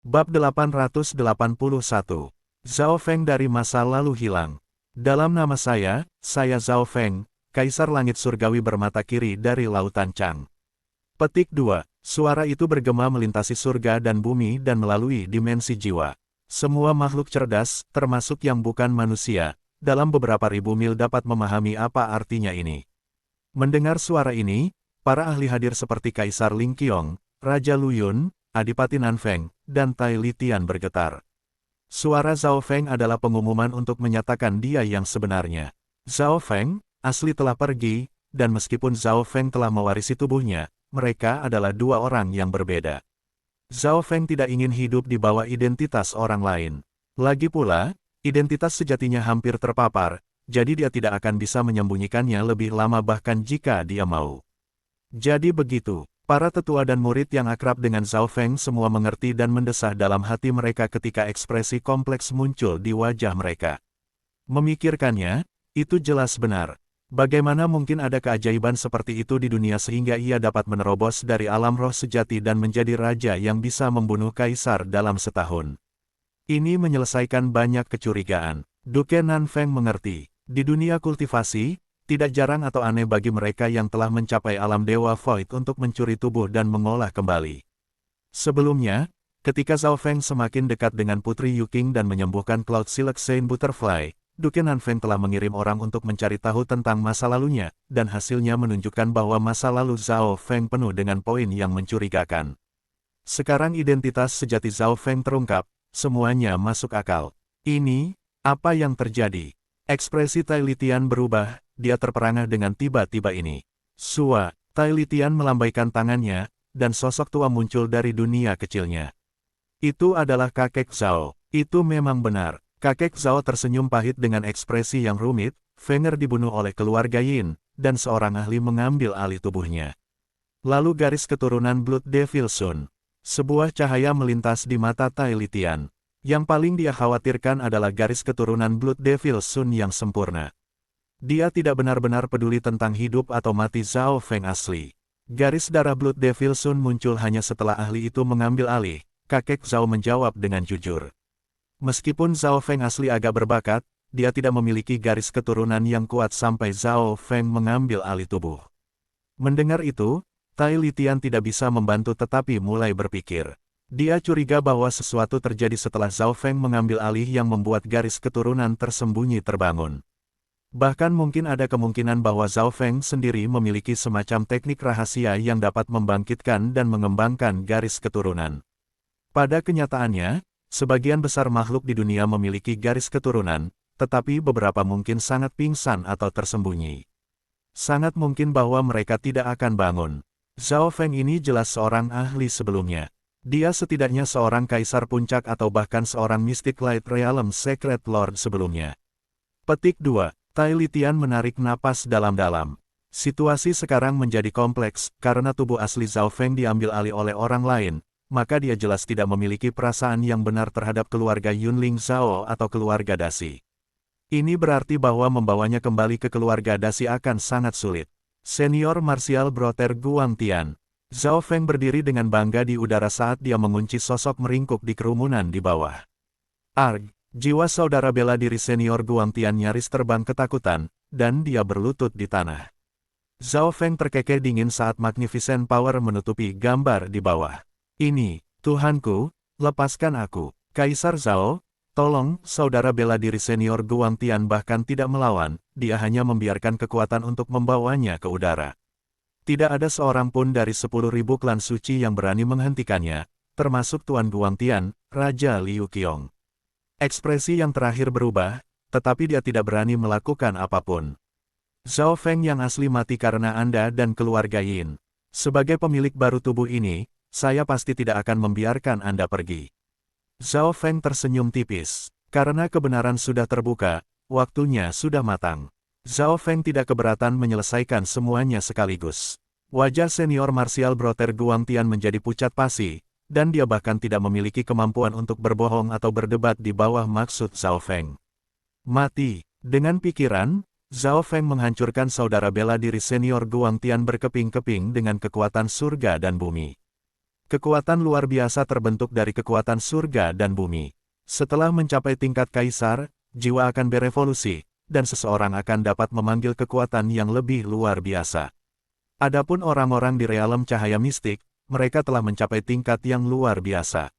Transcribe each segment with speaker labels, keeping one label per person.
Speaker 1: Bab 881. Zhao Feng dari masa lalu hilang. Dalam nama saya Zhao Feng, Kaisar Langit Surgawi bermata kiri dari Lautan Chang. Petik 2. Suara itu bergema melintasi surga dan bumi dan melalui dimensi jiwa. Semua makhluk cerdas, termasuk yang bukan manusia, dalam beberapa ribu mil dapat memahami apa artinya ini. Mendengar suara ini, para ahli hadir seperti Kaisar Ling Qiong, Raja Lu Yun, Adipati Nanfeng, dan Tai Litian bergetar. Suara Zhao Feng adalah pengumuman untuk menyatakan dia yang sebenarnya. Zhao Feng, asli telah pergi, dan meskipun Zhao Feng telah mewarisi tubuhnya, mereka adalah dua orang yang berbeda. Zhao Feng tidak ingin hidup di bawah identitas orang lain. Lagi pula, identitas sejatinya hampir terpapar, jadi dia tidak akan bisa menyembunyikannya lebih lama bahkan jika dia mau. Jadi begitu. Para tetua dan murid yang akrab dengan Zhao Feng semua mengerti dan mendesah dalam hati mereka ketika ekspresi kompleks muncul di wajah mereka. Memikirkannya, itu jelas benar. Bagaimana mungkin ada keajaiban seperti itu di dunia sehingga ia dapat menerobos dari alam roh sejati dan menjadi raja yang bisa membunuh kaisar dalam setahun. Ini menyelesaikan banyak kecurigaan. Duke Nanfeng mengerti. Di dunia kultivasi, tidak jarang atau aneh bagi mereka yang telah mencapai alam Dewa Void untuk mencuri tubuh dan mengolah kembali. Sebelumnya, ketika Zhao Feng semakin dekat dengan Putri Yuking dan menyembuhkan Cloud Silk Saint Butterfly, Duke Nanfeng telah mengirim orang untuk mencari tahu tentang masa lalunya, dan hasilnya menunjukkan bahwa masa lalu Zhao Feng penuh dengan poin yang mencurigakan. Sekarang identitas sejati Zhao Feng terungkap, semuanya masuk akal. Ini, apa yang terjadi? Ekspresi Tai Litian berubah. Dia terperangah dengan tiba-tiba ini. Sua, Tai Litian melambaikan tangannya, dan sosok tua muncul dari dunia kecilnya. Itu adalah kakek Zhao. Itu memang benar. Kakek Zhao tersenyum pahit dengan ekspresi yang rumit. Fenger dibunuh oleh keluarga Yin, dan seorang ahli mengambil alih tubuhnya. Lalu garis keturunan Blood Devil Sun. Sebuah cahaya melintas di mata Tai Litian. Yang paling dia khawatirkan adalah garis keturunan Blood Devil Sun yang sempurna. Dia tidak benar-benar peduli tentang hidup atau mati Zhao Feng asli. Garis darah Blood Devil Sun muncul hanya setelah ahli itu mengambil alih. Kakek Zhao menjawab dengan jujur. Meskipun Zhao Feng asli agak berbakat, dia tidak memiliki garis keturunan yang kuat sampai Zhao Feng mengambil alih tubuh. Mendengar itu, Tai Litian tidak bisa membantu tetapi mulai berpikir. Dia curiga bahwa sesuatu terjadi setelah Zhao Feng mengambil alih yang membuat garis keturunan tersembunyi terbangun. Bahkan mungkin ada kemungkinan bahwa Zhao Feng sendiri memiliki semacam teknik rahasia yang dapat membangkitkan dan mengembangkan garis keturunan. Pada kenyataannya, sebagian besar makhluk di dunia memiliki garis keturunan, tetapi beberapa mungkin sangat pingsan atau tersembunyi. Sangat mungkin bahwa mereka tidak akan bangun. Zhao Feng ini jelas seorang ahli sebelumnya. Dia setidaknya seorang kaisar puncak atau bahkan seorang Mystic Light Realm Secret Lord sebelumnya. Petik 2. Tai Litian menarik napas dalam-dalam. Situasi sekarang menjadi kompleks, karena tubuh asli Zhao Feng diambil alih oleh orang lain, maka dia jelas tidak memiliki perasaan yang benar terhadap keluarga Yunling Zhao atau keluarga Dasi. Ini berarti bahwa membawanya kembali ke keluarga Dasi akan sangat sulit. Senior Martial Brother Guangtian. Zhao Feng berdiri dengan bangga di udara saat dia mengunci sosok meringkuk di kerumunan di bawah. Arg! Jiwa saudara bela diri senior Guangtian nyaris terbang ketakutan, dan dia berlutut di tanah. Zhao Feng terkekeh dingin saat Magnificent Power menutupi gambar di bawah. Ini, Tuhanku, lepaskan aku. Kaisar Zhao, tolong, saudara bela diri senior Guangtian bahkan tidak melawan, dia hanya membiarkan kekuatan untuk membawanya ke udara. Tidak ada seorang pun dari 10.000 klan suci yang berani menghentikannya, termasuk Tuan Guangtian, Raja Liu Qiong. Ekspresi yang terakhir berubah, tetapi dia tidak berani melakukan apapun. Zhao Feng yang asli mati karena Anda dan keluarga Yin. Sebagai pemilik baru tubuh ini, saya pasti tidak akan membiarkan Anda pergi. Zhao Feng tersenyum tipis. Karena kebenaran sudah terbuka, waktunya sudah matang. Zhao Feng tidak keberatan menyelesaikan semuanya sekaligus. Wajah senior Martial Brother Guangtian menjadi pucat pasi, dan dia bahkan tidak memiliki kemampuan untuk berbohong atau berdebat di bawah maksud Zhao Feng. Mati. Dengan pikiran, Zhao Feng menghancurkan saudara bela diri senior Guangtian berkeping-keping dengan kekuatan surga dan bumi. Kekuatan luar biasa terbentuk dari kekuatan surga dan bumi. Setelah mencapai tingkat kaisar, jiwa akan berevolusi, dan seseorang akan dapat memanggil kekuatan yang lebih luar biasa. Adapun orang-orang di realem cahaya mistik, mereka telah mencapai tingkat yang luar biasa.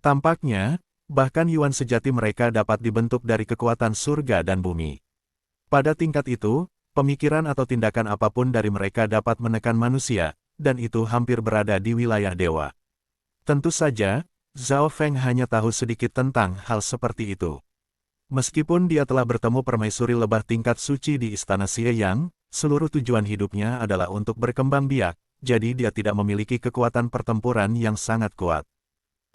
Speaker 1: Tampaknya, bahkan Yuan sejati mereka dapat dibentuk dari kekuatan surga dan bumi. Pada tingkat itu, pemikiran atau tindakan apapun dari mereka dapat menekan manusia, dan itu hampir berada di wilayah dewa. Tentu saja, Zhao Feng hanya tahu sedikit tentang hal seperti itu. Meskipun dia telah bertemu permaisuri lebah tingkat suci di Istana Xieyang, seluruh tujuan hidupnya adalah untuk berkembang biak, jadi dia tidak memiliki kekuatan pertempuran yang sangat kuat.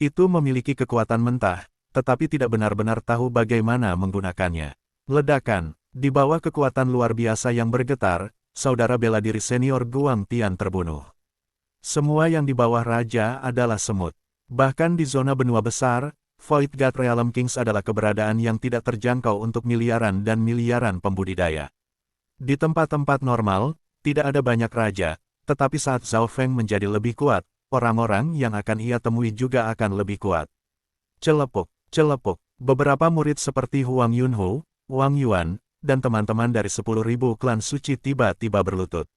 Speaker 1: Itu memiliki kekuatan mentah, tetapi tidak benar-benar tahu bagaimana menggunakannya. Ledakan, di bawah kekuatan luar biasa yang bergetar, saudara bela diri senior Guang Tian terbunuh. Semua yang di bawah raja adalah semut. Bahkan di zona benua besar, Void God Realm Kings adalah keberadaan yang tidak terjangkau untuk miliaran dan miliaran pembudidaya. Di tempat-tempat normal, tidak ada banyak raja, tetapi saat Zhao Feng menjadi lebih kuat, orang-orang yang akan ia temui juga akan lebih kuat. Celepuk, celepuk, beberapa murid seperti Huang Yunhu, Wang Yuan, dan teman-teman dari 10.000 klan suci tiba-tiba berlutut.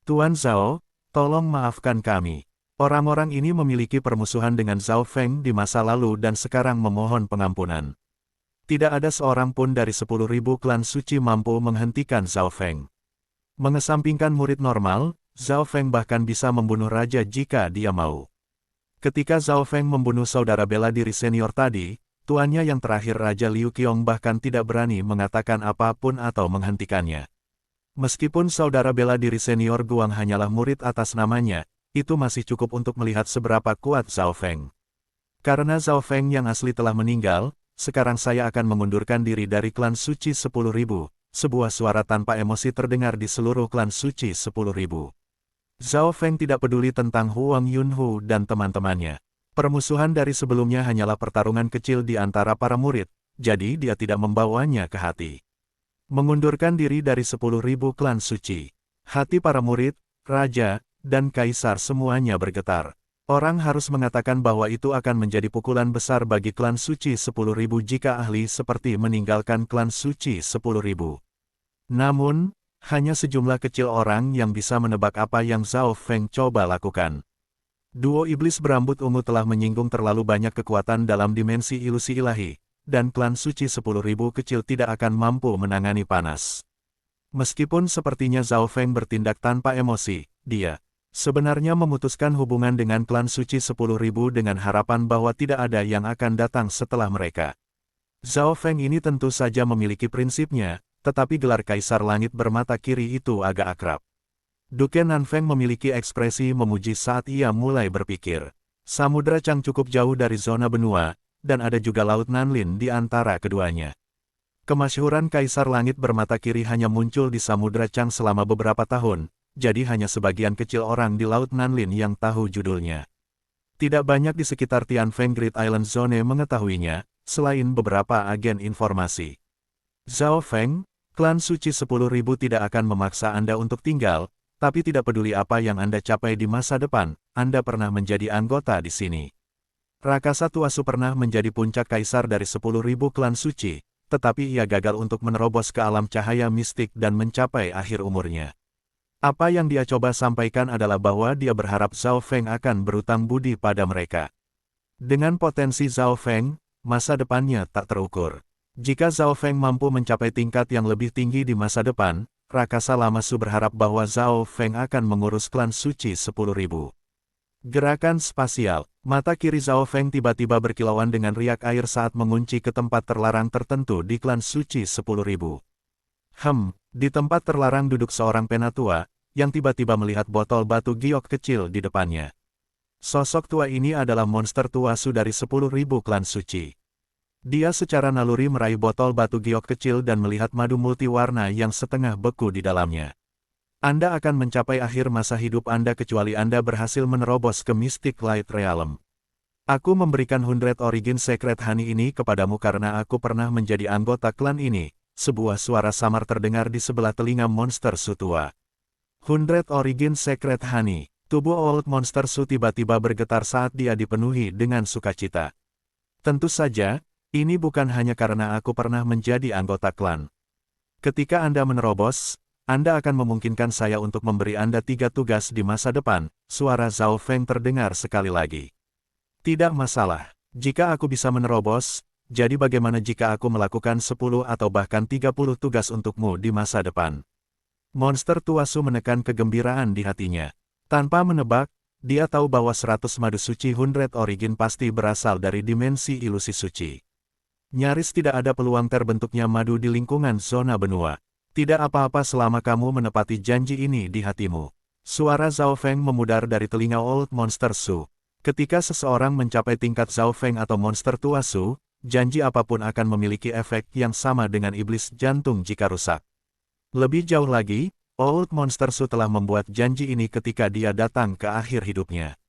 Speaker 1: Tuan Zhao, tolong maafkan kami. Orang-orang ini memiliki permusuhan dengan Zhao Feng di masa lalu dan sekarang memohon pengampunan. Tidak ada seorang pun dari 10.000 klan suci mampu menghentikan Zhao Feng. Mengesampingkan murid normal, Zhao Feng bahkan bisa membunuh raja jika dia mau. Ketika Zhao Feng membunuh saudara bela diri senior tadi, tuannya yang terakhir Raja Liu Qiong bahkan tidak berani mengatakan apapun atau menghentikannya. Meskipun saudara bela diri senior Guang hanyalah murid atas namanya, itu masih cukup untuk melihat seberapa kuat Zhao Feng. Karena Zhao Feng yang asli telah meninggal, sekarang saya akan mengundurkan diri dari klan suci 10.000. Sebuah suara tanpa emosi terdengar di seluruh klan suci 10.000. Zhao Feng tidak peduli tentang Huang Yunhu dan teman-temannya. Permusuhan dari sebelumnya hanyalah pertarungan kecil di antara para murid, jadi dia tidak membawanya ke hati. Mengundurkan diri dari 10.000 klan suci. Hati para murid, raja, dan kaisar semuanya bergetar. Orang harus mengatakan bahwa itu akan menjadi pukulan besar bagi klan suci 10.000 jika ahli seperti meninggalkan klan suci 10.000. Namun, hanya sejumlah kecil orang yang bisa menebak apa yang Zhao Feng coba lakukan. Duo iblis berambut ungu telah menyinggung terlalu banyak kekuatan dalam dimensi ilusi ilahi, dan klan suci 10.000 kecil tidak akan mampu menangani panas. Meskipun sepertinya Zhao Feng bertindak tanpa emosi, dia sebenarnya memutuskan hubungan dengan klan suci 10.000 dengan harapan bahwa tidak ada yang akan datang setelah mereka. Zhao Feng ini tentu saja memiliki prinsipnya, tetapi gelar Kaisar Langit bermata kiri itu agak akrab. Duke Nanfeng memiliki ekspresi memuji saat ia mulai berpikir. Samudra Chang cukup jauh dari zona benua, dan ada juga Laut Nanlin di antara keduanya. Kemasyhuran Kaisar Langit bermata kiri hanya muncul di Samudra Chang selama beberapa tahun, jadi hanya sebagian kecil orang di Laut Nanlin yang tahu judulnya. Tidak banyak di sekitar Tianfeng Great Island Zone mengetahuinya, selain beberapa agen informasi. Zhao Feng, klan suci 10.000 tidak akan memaksa Anda untuk tinggal, tapi tidak peduli apa yang Anda capai di masa depan, Anda pernah menjadi anggota di sini. Rakasa Tuasu pernah menjadi puncak kaisar dari 10.000 klan suci, tetapi ia gagal untuk menerobos ke alam cahaya mistik dan mencapai akhir umurnya. Apa yang dia coba sampaikan adalah bahwa dia berharap Zhao Feng akan berutang budi pada mereka. Dengan potensi Zhao Feng, masa depannya tak terukur. Jika Zhao Feng mampu mencapai tingkat yang lebih tinggi di masa depan, Rakasa Lamasu berharap bahwa Zhao Feng akan mengurus klan suci 10.000. Gerakan spasial, mata kiri Zhao Feng tiba-tiba berkilauan dengan riak air saat mengunci ke tempat terlarang tertentu di klan suci 10.000. Di tempat terlarang duduk seorang penatua, yang tiba-tiba melihat botol batu giok kecil di depannya. Sosok tua ini adalah monster Tuasu dari 10.000 klan suci. Dia secara naluri meraih botol batu giok kecil dan melihat madu multiwarna yang setengah beku di dalamnya. Anda akan mencapai akhir masa hidup Anda kecuali Anda berhasil menerobos ke Mystic Light Realm. Aku memberikan 100 Origin Secret Honey ini kepadamu karena aku pernah menjadi anggota klan ini. Sebuah suara samar terdengar di sebelah telinga monster sutua. 100 Origin Secret Honey. Tubuh Old Monster Su tiba-tiba bergetar saat dia dipenuhi dengan sukacita. Tentu saja, ini bukan hanya karena aku pernah menjadi anggota klan. Ketika Anda menerobos, Anda akan memungkinkan saya untuk memberi Anda 3 tugas di masa depan, suara Zhao Feng terdengar sekali lagi. Tidak masalah. Jika aku bisa menerobos, jadi bagaimana jika aku melakukan 10 atau bahkan 30 tugas untukmu di masa depan? Monster tua Su menekan kegembiraan di hatinya. Tanpa menebak, dia tahu bahwa 100 madu suci 100 origin pasti berasal dari dimensi ilusi suci. Nyaris tidak ada peluang terbentuknya madu di lingkungan zona benua. Tidak apa-apa selama kamu menepati janji ini di hatimu. Suara Zhao Feng memudar dari telinga Old Monster Su. Ketika seseorang mencapai tingkat Zhao Feng atau monster tua Su, janji apapun akan memiliki efek yang sama dengan iblis jantung jika rusak. Lebih jauh lagi, Old Monster Su telah membuat janji ini ketika dia datang ke akhir hidupnya.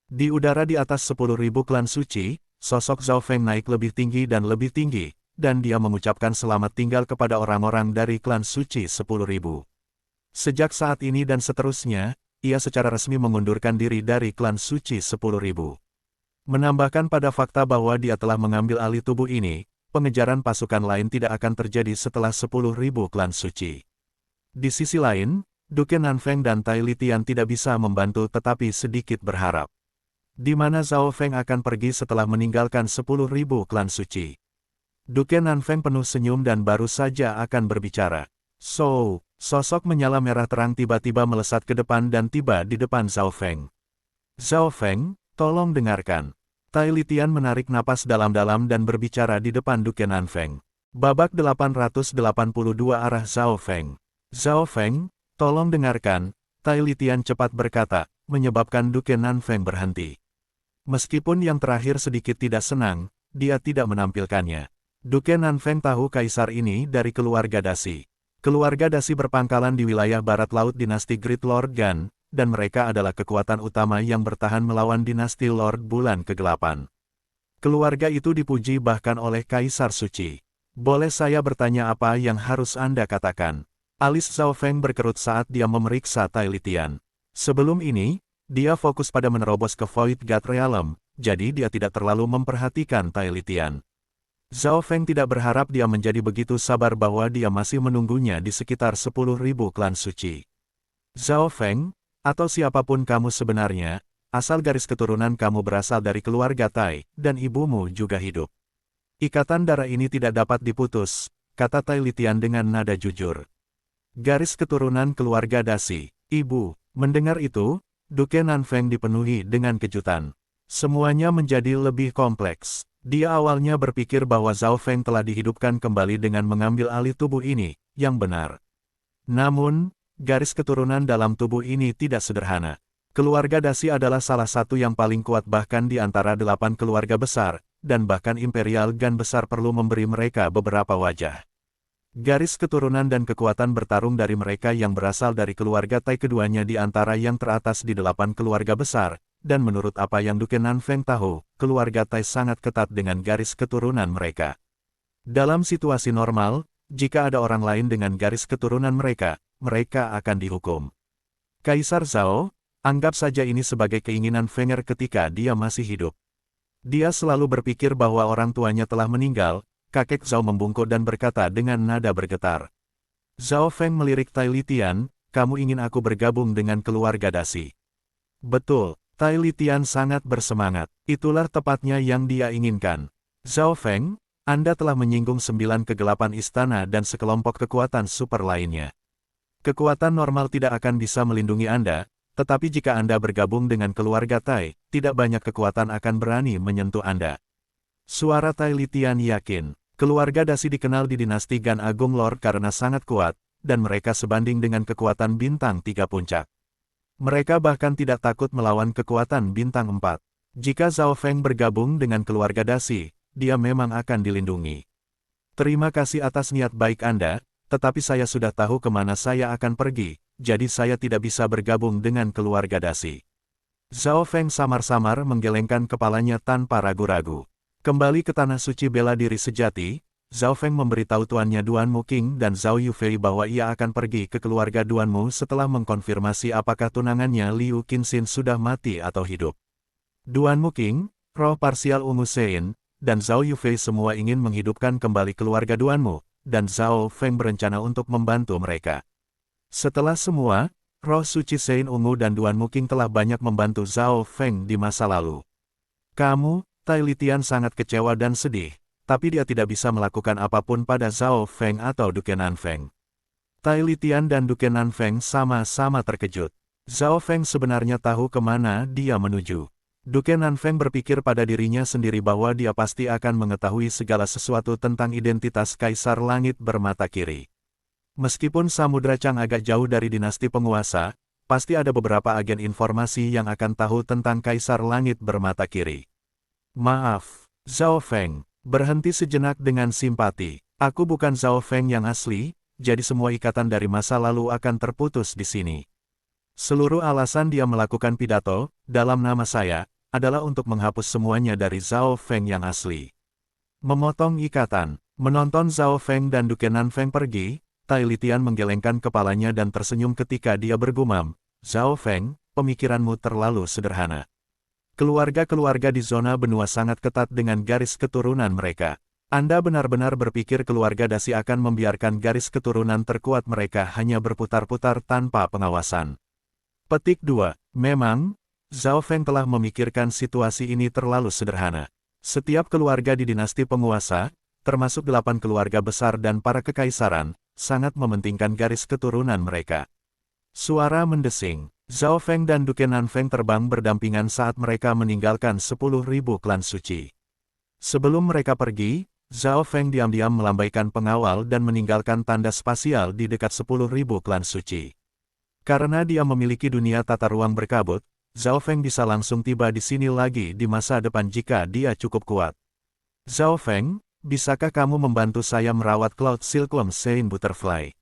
Speaker 1: Di udara di atas 10.000 klan suci, sosok Zhao Feng naik lebih tinggi, dan dia mengucapkan selamat tinggal kepada orang-orang dari klan suci 10.000. Sejak saat ini dan seterusnya, ia secara resmi mengundurkan diri dari klan suci 10.000. Menambahkan pada fakta bahwa dia telah mengambil alih tubuh ini, pengejaran pasukan lain tidak akan terjadi setelah 10.000 klan suci. Di sisi lain, Duke Nanfeng dan Tai Litian tidak bisa membantu tetapi sedikit berharap. Di mana Zhao Feng akan pergi setelah meninggalkan 10.000 klan suci. Duke Nanfeng penuh senyum dan baru saja akan berbicara. So, sosok menyala merah terang tiba-tiba melesat ke depan dan tiba di depan Zhao Feng. Zhao Feng, tolong dengarkan. Tai Litian menarik napas dalam-dalam dan berbicara di depan Duke Nanfeng. Babak 882 arah Zhao Feng. Zhao Feng, tolong dengarkan, Tai Litian cepat berkata, menyebabkan Duke Nanfeng berhenti. Meskipun yang terakhir sedikit tidak senang, dia tidak menampilkannya. Duke Nanfeng tahu kaisar ini dari keluarga Dasi. Keluarga Dasi berpangkalan di wilayah barat laut dinasti Great Lord Gan, dan mereka adalah kekuatan utama yang bertahan melawan dinasti Lord Bulan Kegelapan. Keluarga itu dipuji bahkan oleh Kaisar Suci. Boleh saya bertanya apa yang harus Anda katakan? Alis Zhao Feng berkerut saat dia memeriksa Tai Litian. Sebelum ini, dia fokus pada menerobos ke Void God Realm, jadi dia tidak terlalu memperhatikan Tai Litian. Zhao Feng tidak berharap dia menjadi begitu sabar bahwa dia masih menunggunya di sekitar 10.000 klan suci. Zhao Feng, atau siapapun kamu sebenarnya, asal garis keturunan kamu berasal dari keluarga Tai, dan ibumu juga hidup. Ikatan darah ini tidak dapat diputus, kata Tai Litian dengan nada jujur. Garis keturunan keluarga Dasi, ibu. Mendengar itu, Duke Nanfeng dipenuhi dengan kejutan. Semuanya menjadi lebih kompleks. Dia awalnya berpikir bahwa Zhao Feng telah dihidupkan kembali dengan mengambil alih tubuh ini, yang benar. Namun, garis keturunan dalam tubuh ini tidak sederhana. Keluarga Dasi adalah salah satu yang paling kuat bahkan di antara 8 keluarga besar, dan bahkan Imperial Gan besar perlu memberi mereka beberapa wajah. Garis keturunan dan kekuatan bertarung dari mereka yang berasal dari keluarga Tai keduanya di antara yang teratas di 8 keluarga besar, dan menurut apa yang Duke Nanfeng tahu, keluarga Tai sangat ketat dengan garis keturunan mereka. Dalam situasi normal, jika ada orang lain dengan garis keturunan mereka akan dihukum. Kaisar Zhao, anggap saja ini sebagai keinginan Fenger ketika dia masih hidup. Dia selalu berpikir bahwa orang tuanya telah meninggal. Kakek Zhao membungkuk dan berkata dengan nada bergetar. Zhao Feng melirik Tai Litian, kamu ingin aku bergabung dengan keluarga Dasi. Betul, Tai Litian sangat bersemangat. Itulah tepatnya yang dia inginkan. Zhao Feng, Anda telah menyinggung 9 kegelapan istana dan sekelompok kekuatan super lainnya. Kekuatan normal tidak akan bisa melindungi Anda, tetapi jika Anda bergabung dengan keluarga Tai, tidak banyak kekuatan akan berani menyentuh Anda. Suara Tai Litian yakin. Keluarga Dasi dikenal di dinasti Gan Agung Lord karena sangat kuat, dan mereka sebanding dengan kekuatan bintang 3 puncak. Mereka bahkan tidak takut melawan kekuatan bintang 4. Jika Zhao Feng bergabung dengan keluarga Dasi, dia memang akan dilindungi. Terima kasih atas niat baik Anda, tetapi saya sudah tahu kemana saya akan pergi, jadi saya tidak bisa bergabung dengan keluarga Dasi. Zhao Feng samar-samar menggelengkan kepalanya tanpa ragu-ragu. Kembali ke tanah suci bela diri sejati, Zhao Feng memberitahu tuannya Duan Muking dan Zhao Yufei bahwa ia akan pergi ke keluarga Duan Mu setelah mengkonfirmasi apakah tunangannya Liu Qinxin sudah mati atau hidup. Duan Muking, roh parsial ungu Sein, dan Zhao Yufei semua ingin menghidupkan kembali keluarga Duan Mu, dan Zhao Feng berencana untuk membantu mereka. Setelah semua, roh suci Sein ungu dan Duan Muking telah banyak membantu Zhao Feng di masa lalu. Kamu, Tai Litian sangat kecewa dan sedih, tapi dia tidak bisa melakukan apapun pada Zhao Feng atau Duke Nanfeng. Tai Litian dan Duke Nanfeng sama-sama terkejut. Zhao Feng sebenarnya tahu kemana dia menuju. Duke Nanfeng berpikir pada dirinya sendiri bahwa dia pasti akan mengetahui segala sesuatu tentang identitas Kaisar Langit Bermata Kiri. Meskipun Samudra Chang agak jauh dari dinasti penguasa, pasti ada beberapa agen informasi yang akan tahu tentang Kaisar Langit Bermata Kiri. Maaf, Zhao Feng. Berhenti sejenak dengan simpati. Aku bukan Zhao Feng yang asli, jadi semua ikatan dari masa lalu akan terputus di sini. Seluruh alasan dia melakukan pidato, dalam nama saya, adalah untuk menghapus semuanya dari Zhao Feng yang asli. Memotong ikatan. Menonton Zhao Feng dan Duke Nanfeng pergi, Tai Litian menggelengkan kepalanya dan tersenyum ketika dia bergumam, Zhao Feng, pemikiranmu terlalu sederhana. Keluarga-keluarga di zona benua sangat ketat dengan garis keturunan mereka. Anda benar-benar berpikir keluarga Dasi akan membiarkan garis keturunan terkuat mereka hanya berputar-putar tanpa pengawasan. Petik 2. Memang, Zhao Feng telah memikirkan situasi ini terlalu sederhana. Setiap keluarga di dinasti penguasa, termasuk 8 keluarga besar dan para kekaisaran, sangat mementingkan garis keturunan mereka. Suara mendesing. Zhao Feng dan Duke Nanfeng terbang berdampingan saat mereka meninggalkan 10.000 klan suci. Sebelum mereka pergi, Zhao Feng diam-diam melambaikan pengawal dan meninggalkan tanda spasial di dekat 10.000 klan suci. Karena dia memiliki dunia tata ruang berkabut, Zhao Feng bisa langsung tiba di sini lagi di masa depan jika dia cukup kuat. Zhao Feng, bisakah kamu membantu saya merawat Cloud Silkworm Sein Butterfly?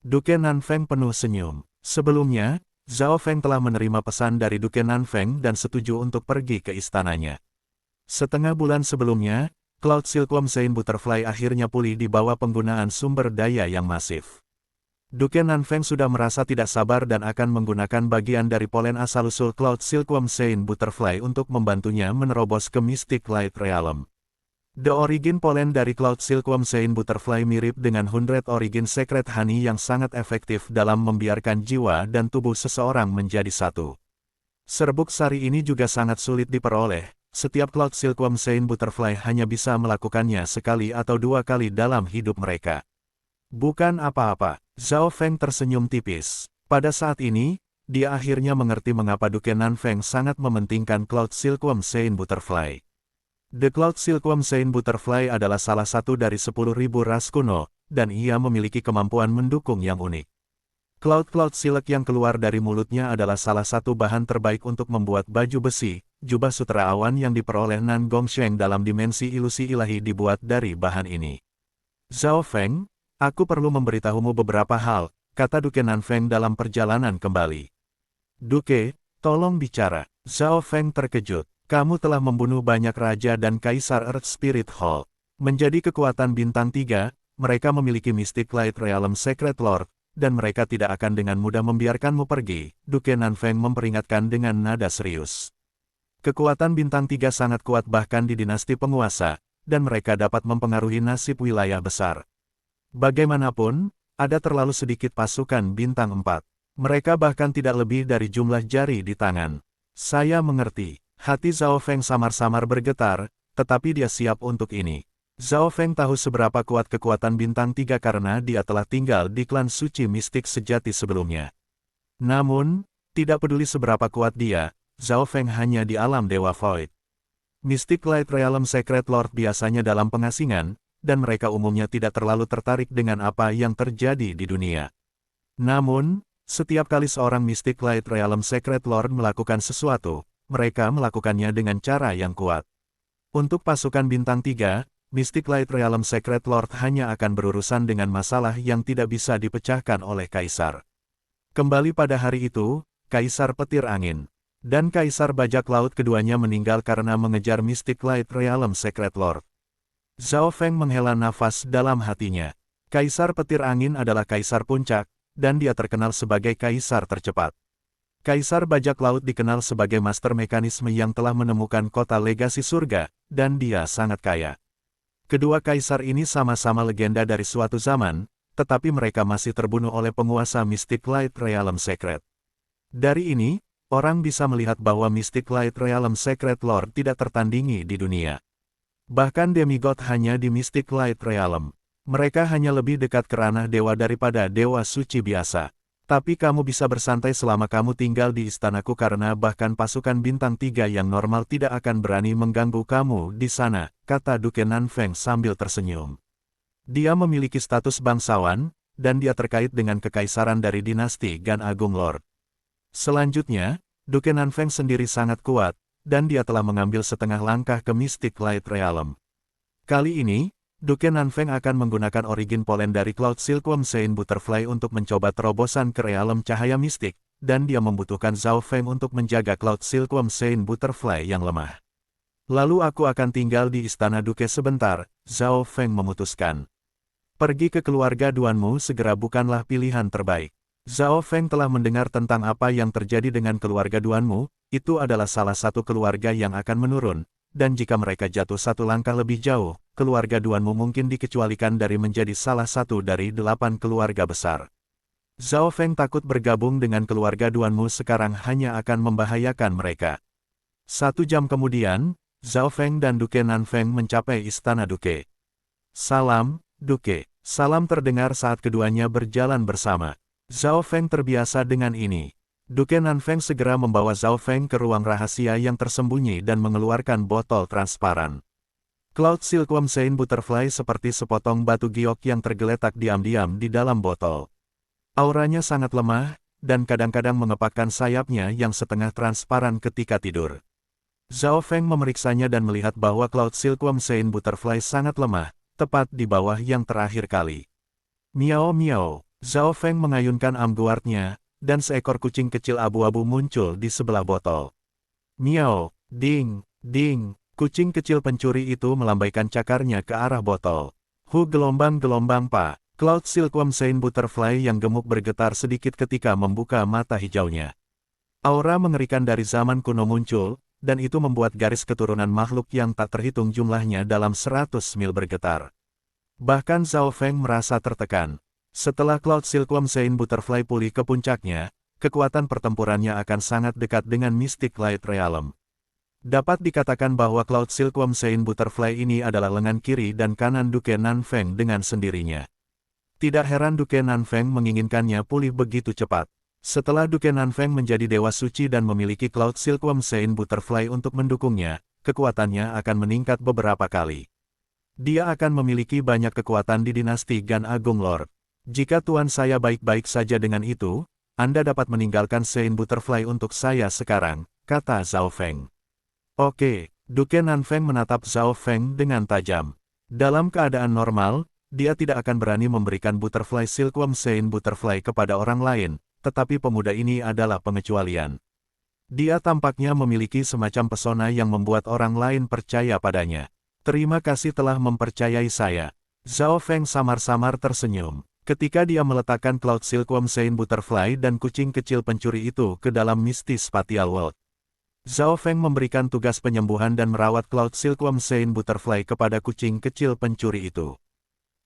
Speaker 1: Duke Nanfeng penuh senyum. Sebelumnya, Zhao Feng telah menerima pesan dari Duke Nanfeng dan setuju untuk pergi ke istananya. Setengah bulan sebelumnya, Cloud Silkworm Sein Butterfly akhirnya pulih di bawah penggunaan sumber daya yang masif. Duke Nanfeng sudah merasa tidak sabar dan akan menggunakan bagian dari polen asal-usul Cloud Silkworm Sein Butterfly untuk membantunya menerobos ke Mystic Light Realm. The Origin Pollen dari Cloud Silkworm Sein Butterfly mirip dengan 100 Origin Secret Honey yang sangat efektif dalam membiarkan jiwa dan tubuh seseorang menjadi satu. Serbuk sari ini juga sangat sulit diperoleh, setiap Cloud Silkworm Sein Butterfly hanya bisa melakukannya sekali atau 2 kali dalam hidup mereka. Bukan apa-apa, Zhao Feng tersenyum tipis. Pada saat ini, dia akhirnya mengerti mengapa Duke Nanfeng sangat mementingkan Cloud Silkworm Sein Butterfly. The Cloud Silkworm Sein Butterfly adalah salah satu dari 10.000 ras kuno, dan ia memiliki kemampuan mendukung yang unik. Cloud Silk yang keluar dari mulutnya adalah salah satu bahan terbaik untuk membuat baju besi. Jubah sutra awan yang diperoleh Nan Gongsheng dalam dimensi ilusi ilahi dibuat dari bahan ini. Zhao Feng, aku perlu memberitahumu beberapa hal, kata Duke Nanfeng dalam perjalanan kembali. Duke, tolong bicara. Zhao Feng terkejut. Kamu telah membunuh banyak raja dan kaisar Earth Spirit Hall. Menjadi kekuatan bintang 3, mereka memiliki Mystic Light Realm Secret Lord, dan mereka tidak akan dengan mudah membiarkanmu pergi, Duke Nanfeng memperingatkan dengan nada serius. Kekuatan bintang 3 sangat kuat bahkan di dinasti penguasa, dan mereka dapat mempengaruhi nasib wilayah besar. Bagaimanapun, ada terlalu sedikit pasukan bintang 4. Mereka bahkan tidak lebih dari jumlah jari di tangan. Saya mengerti. Hati Zhao Feng samar-samar bergetar, tetapi dia siap untuk ini. Zhao Feng tahu seberapa kuat kekuatan bintang 3 karena dia telah tinggal di klan suci mistik sejati sebelumnya. Namun, tidak peduli seberapa kuat dia, Zhao Feng hanya di alam Dewa Void. Mystic Light Realm Secret Lord biasanya dalam pengasingan, dan mereka umumnya tidak terlalu tertarik dengan apa yang terjadi di dunia. Namun, setiap kali seorang Mystic Light Realm Secret Lord melakukan sesuatu, mereka melakukannya dengan cara yang kuat. Untuk pasukan bintang 3, Mystic Light Realm Secret Lord hanya akan berurusan dengan masalah yang tidak bisa dipecahkan oleh Kaisar. Kembali pada hari itu, Kaisar Petir Angin dan Kaisar Bajak Laut keduanya meninggal karena mengejar Mystic Light Realm Secret Lord. Zhao Feng menghela nafas dalam hatinya. Kaisar petir angin adalah kaisar puncak, dan dia terkenal sebagai kaisar tercepat. Kaisar bajak laut dikenal sebagai master mekanisme yang telah menemukan kota legasi surga, dan dia sangat kaya. Kedua kaisar ini sama-sama legenda dari suatu zaman, tetapi mereka masih terbunuh oleh penguasa Mystic Light Realm Secret. Dari ini, orang bisa melihat bahwa Mystic Light Realm Secret Lord tidak tertandingi di dunia. Bahkan demigod hanya di Mystic Light Realm. Mereka hanya lebih dekat ke ranah dewa daripada dewa suci biasa. Tapi kamu bisa bersantai selama kamu tinggal di istanaku karena bahkan pasukan bintang 3 yang normal tidak akan berani mengganggu kamu di sana, kata Duke Nanfeng sambil tersenyum. Dia memiliki status bangsawan, dan dia terkait dengan kekaisaran dari dinasti Gan Agung Lord. Selanjutnya, Duke Nanfeng sendiri sangat kuat, dan dia telah mengambil setengah langkah ke Mystic Light Realm. Kali ini, Duke Nanfeng akan menggunakan origin polen dari Cloud Silkworm Sein Butterfly untuk mencoba terobosan ke realem cahaya mistik, dan dia membutuhkan Zhao Feng untuk menjaga Cloud Silkworm Sein Butterfly yang lemah. Lalu aku akan tinggal di istana Duke sebentar, Zhao Feng memutuskan. Pergi ke keluarga Duanmu segera bukanlah pilihan terbaik. Zhao Feng telah mendengar tentang apa yang terjadi dengan keluarga Duanmu, itu adalah salah satu keluarga yang akan menurun. Dan jika mereka jatuh satu langkah lebih jauh, keluarga Duanmu mungkin dikecualikan dari menjadi salah satu dari 8 keluarga besar. Zhao Feng takut bergabung dengan keluarga Duanmu sekarang hanya akan membahayakan mereka. 1 jam kemudian, Zhao Feng dan Duke Nanfeng mencapai istana Duke. Salam, Duke. Salam terdengar saat keduanya berjalan bersama. Zhao Feng terbiasa dengan ini. Duke Nanfeng segera membawa Zhao Feng ke ruang rahasia yang tersembunyi dan mengeluarkan botol transparan. Cloud Silkworm Sein Butterfly seperti sepotong batu giok yang tergeletak diam-diam di dalam botol. Auranya sangat lemah, dan kadang-kadang mengepakkan sayapnya yang setengah transparan ketika tidur. Zhao Feng memeriksanya dan melihat bahwa Cloud Silkworm Sein Butterfly sangat lemah, tepat di bawah yang terakhir kali. Miao miao, Zhao Feng mengayunkan amguardnya, dan seekor kucing kecil abu-abu muncul di sebelah botol. Miao, ding, ding, kucing kecil pencuri itu melambaikan cakarnya ke arah botol. Gelombang-gelombang pa, Cloud Silkworm Sein Butterfly yang gemuk bergetar sedikit ketika membuka mata hijaunya. Aura mengerikan dari zaman kuno muncul, dan itu membuat garis keturunan makhluk yang tak terhitung jumlahnya dalam 100 mil bergetar. Bahkan Zhao Feng merasa tertekan. Setelah Cloud Silkworm Sein Butterfly pulih ke puncaknya, kekuatan pertempurannya akan sangat dekat dengan Mystic Light Realm. Dapat dikatakan bahwa Cloud Silkworm Sein Butterfly ini adalah lengan kiri dan kanan Duke Nanfeng dengan sendirinya. Tidak heran Duke Nanfeng menginginkannya pulih begitu cepat. Setelah Duke Nanfeng menjadi dewa suci dan memiliki Cloud Silkworm Sein Butterfly untuk mendukungnya, kekuatannya akan meningkat beberapa kali. Dia akan memiliki banyak kekuatan di dinasti Gan Agung Lord. Jika tuan saya baik-baik saja dengan itu, Anda dapat meninggalkan Sein Butterfly untuk saya sekarang, kata Zhao Feng. Oke, Duke Nanfeng menatap Zhao Feng dengan tajam. Dalam keadaan normal, dia tidak akan berani memberikan Butterfly Silkworm Sein Butterfly kepada orang lain, tetapi pemuda ini adalah pengecualian. Dia tampaknya memiliki semacam pesona yang membuat orang lain percaya padanya. Terima kasih telah mempercayai saya. Zhao Feng samar-samar tersenyum. Ketika dia meletakkan Cloud Silkworm Sein Butterfly dan kucing kecil pencuri itu ke dalam Misty Spatial World. Zhao Feng memberikan tugas penyembuhan dan merawat Cloud Silkworm Sein Butterfly kepada kucing kecil pencuri itu.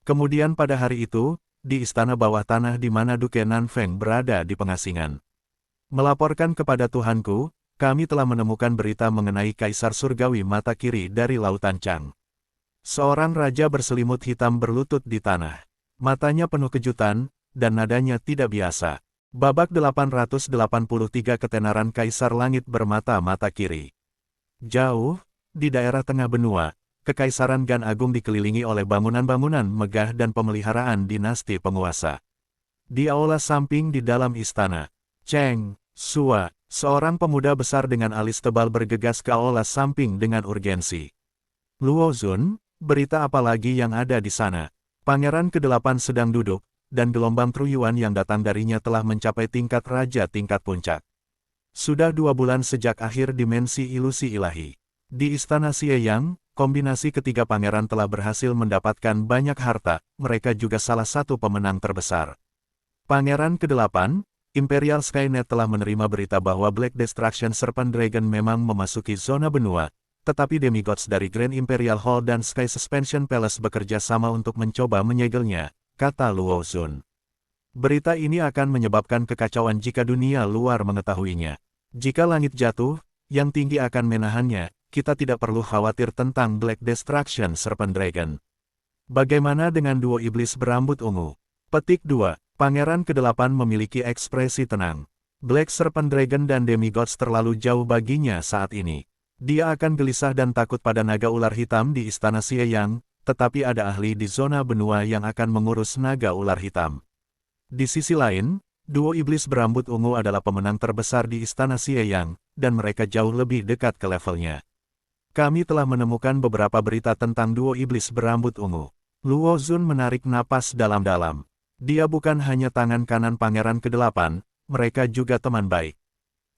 Speaker 1: Kemudian pada hari itu, di istana bawah tanah di mana Duke Nanfeng berada di pengasingan. Melaporkan kepada Tuhanku, kami telah menemukan berita mengenai Kaisar Surgawi mata kiri dari Lautan Chang. Seorang raja berselimut hitam berlutut di tanah. Matanya penuh kejutan, dan nadanya tidak biasa. Babak 883 Ketenaran Kaisar Langit bermata mata kiri. Jauh, di daerah tengah benua, Kekaisaran Gan Agung dikelilingi oleh bangunan-bangunan megah dan pemeliharaan dinasti penguasa. Di aula samping di dalam istana, Cheng Sua, seorang pemuda besar dengan alis tebal bergegas ke aula samping dengan urgensi. Luo Zun, berita apa lagi yang ada di sana? Pangeran ke-8 sedang duduk, dan gelombang Truyuan yang datang darinya telah mencapai tingkat raja tingkat puncak. Sudah 2 bulan sejak akhir dimensi ilusi ilahi. Di istana Xieyang, kombinasi ketiga pangeran telah berhasil mendapatkan banyak harta, mereka juga salah satu pemenang terbesar. Pangeran ke-8, Imperial Skynet telah menerima berita bahwa Black Destruction Serpent Dragon memang memasuki zona benua, tetapi demigods dari Grand Imperial Hall dan Sky Suspension Palace bekerja sama untuk mencoba menyegelnya, kata Luo Zun. Berita ini akan menyebabkan kekacauan jika dunia luar mengetahuinya. Jika langit jatuh, yang tinggi akan menahannya, kita tidak perlu khawatir tentang Black Destruction Serpent Dragon. Bagaimana dengan duo iblis berambut ungu? Petik 2. Pangeran ke-8 memiliki ekspresi tenang. Black Serpent Dragon dan demigods terlalu jauh baginya saat ini. Dia akan gelisah dan takut pada naga ular hitam di Istana Xie, tetapi ada ahli di zona benua yang akan mengurus naga ular hitam. Di sisi lain, duo iblis berambut ungu adalah pemenang terbesar di Istana Xie, dan mereka jauh lebih dekat ke levelnya. Kami telah menemukan beberapa berita tentang duo iblis berambut ungu. Luo Zun menarik napas dalam-dalam. Dia bukan hanya tangan kanan Pangeran ke-8, mereka juga teman baik.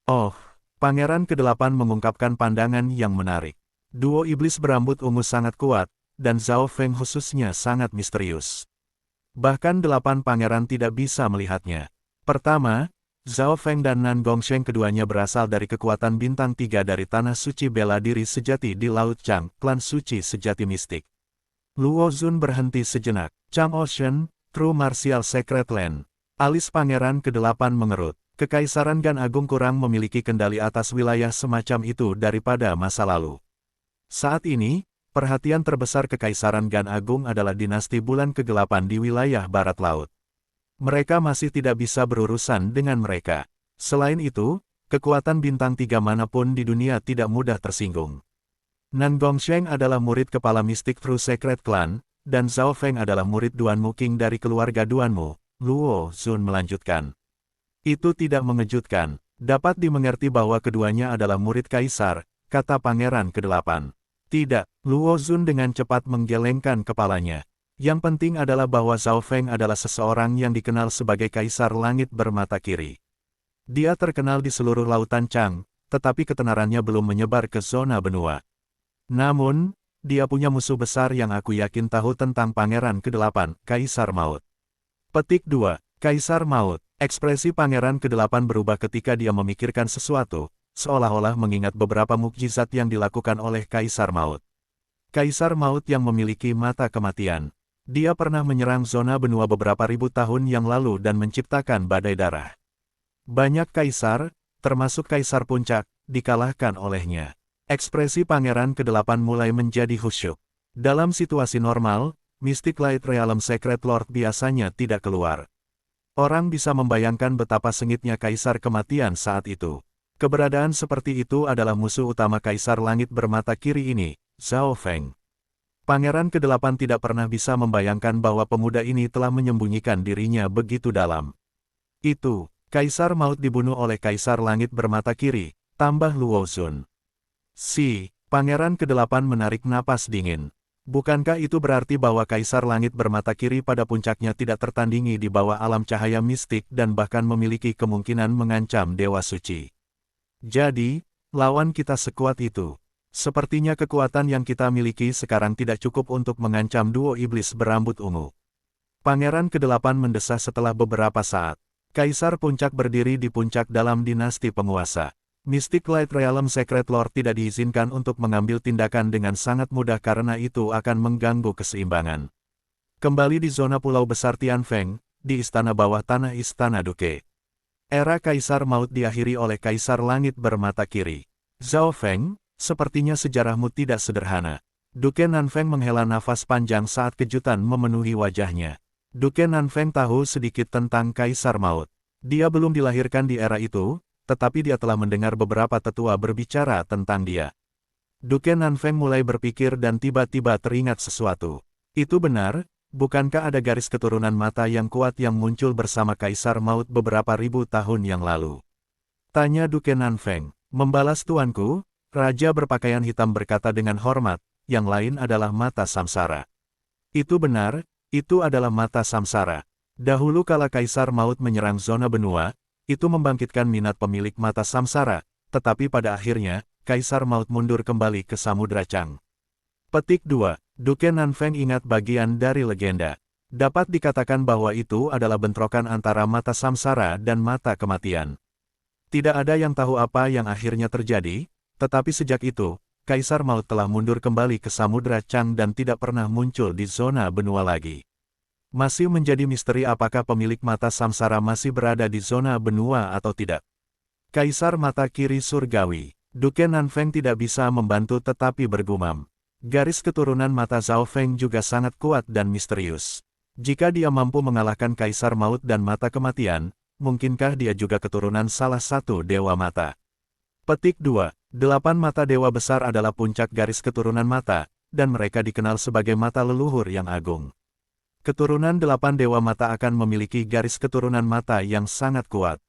Speaker 1: Oh, Pangeran ke-8 mengungkapkan pandangan yang menarik. Duo iblis berambut ungu sangat kuat, dan Zhao Feng khususnya sangat misterius. Bahkan 8 pangeran tidak bisa melihatnya. Pertama, Zhao Feng dan Nan Gongsheng keduanya berasal dari kekuatan bintang 3 dari Tanah Suci Bela Diri Sejati di Laut Chang, klan suci sejati mistik. Luo Zun berhenti sejenak. Chang Ocean, True Martial Secret Land. Alis Pangeran ke-8 mengerut. Kekaisaran Gan Agung kurang memiliki kendali atas wilayah semacam itu daripada masa lalu. Saat ini, perhatian terbesar Kekaisaran Gan Agung adalah dinasti bulan ke-8 di wilayah barat laut. Mereka masih tidak bisa berurusan dengan mereka. Selain itu, kekuatan bintang 3 manapun di dunia tidak mudah tersinggung. Nan Gongsheng adalah murid kepala mistik True Secret Clan, dan Zhao Feng adalah murid Duanmu King dari keluarga Duanmu, Luo Zun melanjutkan. Itu tidak mengejutkan. Dapat dimengerti bahwa keduanya adalah murid kaisar, kata Pangeran ke-8. Tidak, Luo Zun dengan cepat menggelengkan kepalanya. Yang penting adalah bahwa Zhao Feng adalah seseorang yang dikenal sebagai Kaisar Langit Bermata Kiri. Dia terkenal di seluruh lautan Chang, tetapi ketenarannya belum menyebar ke zona benua. Namun, dia punya musuh besar yang aku yakin tahu tentang Pangeran ke-8, Kaisar Maut. Petik 2. Kaisar Maut. Ekspresi Pangeran ke-8 berubah ketika dia memikirkan sesuatu, seolah-olah mengingat beberapa mukjizat yang dilakukan oleh Kaisar Maut. Kaisar Maut yang memiliki mata kematian. Dia pernah menyerang zona benua beberapa ribu tahun yang lalu dan menciptakan badai darah. Banyak kaisar, termasuk Kaisar Puncak, dikalahkan olehnya. Ekspresi Pangeran ke-8 mulai menjadi khusyuk. Dalam situasi normal, Mystic Light Realm Secret Lord biasanya tidak keluar. Orang bisa membayangkan betapa sengitnya Kaisar Kematian saat itu. Keberadaan seperti itu adalah musuh utama Kaisar Langit Bermata Kiri ini, Zhao Feng. Pangeran ke-8 tidak pernah bisa membayangkan bahwa pemuda ini telah menyembunyikan dirinya begitu dalam. Itu, Kaisar Maut dibunuh oleh Kaisar Langit Bermata Kiri, tambah Luo Zun. Pangeran ke-8 menarik napas dingin. Bukankah itu berarti bahwa Kaisar Langit Bermata Kiri pada puncaknya tidak tertandingi di bawah alam cahaya mistik dan bahkan memiliki kemungkinan mengancam Dewa Suci? Jadi, lawan kita sekuat itu. Sepertinya kekuatan yang kita miliki sekarang tidak cukup untuk mengancam duo iblis berambut ungu. Pangeran ke-8 mendesah setelah beberapa saat. Kaisar Puncak berdiri di puncak dalam dinasti penguasa. Mystic Light Realm Secret Lord tidak diizinkan untuk mengambil tindakan dengan sangat mudah karena itu akan mengganggu keseimbangan. Kembali di zona Pulau Besar Tianfeng, di Istana Bawah Tanah Istana Duke. Era Kaisar Maut diakhiri oleh Kaisar Langit Bermata Kiri. Zhao Feng, sepertinya sejarahmu tidak sederhana. Duke Nanfeng menghela nafas panjang saat kejutan memenuhi wajahnya. Duke Nanfeng tahu sedikit tentang Kaisar Maut. Dia belum dilahirkan di era itu, tetapi dia telah mendengar beberapa tetua berbicara tentang dia. Duke Nanfeng mulai berpikir dan tiba-tiba teringat sesuatu. Itu benar, bukankah ada garis keturunan mata yang kuat yang muncul bersama Kaisar Maut beberapa ribu tahun yang lalu? Tanya Duke Nanfeng. Membalas tuanku, Raja berpakaian hitam berkata dengan hormat, yang lain adalah mata samsara. Itu benar, itu adalah mata samsara. Dahulu kala Kaisar Maut menyerang zona benua, itu membangkitkan minat pemilik mata samsara, tetapi pada akhirnya, Kaisar Maut mundur kembali ke Samudra Chang. Petik 2. Duke Nanfeng ingat bagian dari legenda. Dapat dikatakan bahwa itu adalah bentrokan antara mata samsara dan mata kematian. Tidak ada yang tahu apa yang akhirnya terjadi, tetapi sejak itu, Kaisar Maut telah mundur kembali ke Samudra Chang dan tidak pernah muncul di zona benua lagi. Masih menjadi misteri apakah pemilik mata samsara masih berada di zona benua atau tidak. Kaisar Mata Kiri Surgawi, Duke Nanfeng tidak bisa membantu tetapi bergumam. Garis keturunan mata Zhao Feng juga sangat kuat dan misterius. Jika dia mampu mengalahkan Kaisar Maut dan mata kematian, mungkinkah dia juga keturunan salah satu dewa mata? Petik 2. 8 mata dewa besar adalah puncak garis keturunan mata, dan mereka dikenal sebagai mata leluhur yang agung. Keturunan 8 dewa mata akan memiliki garis keturunan mata yang sangat kuat.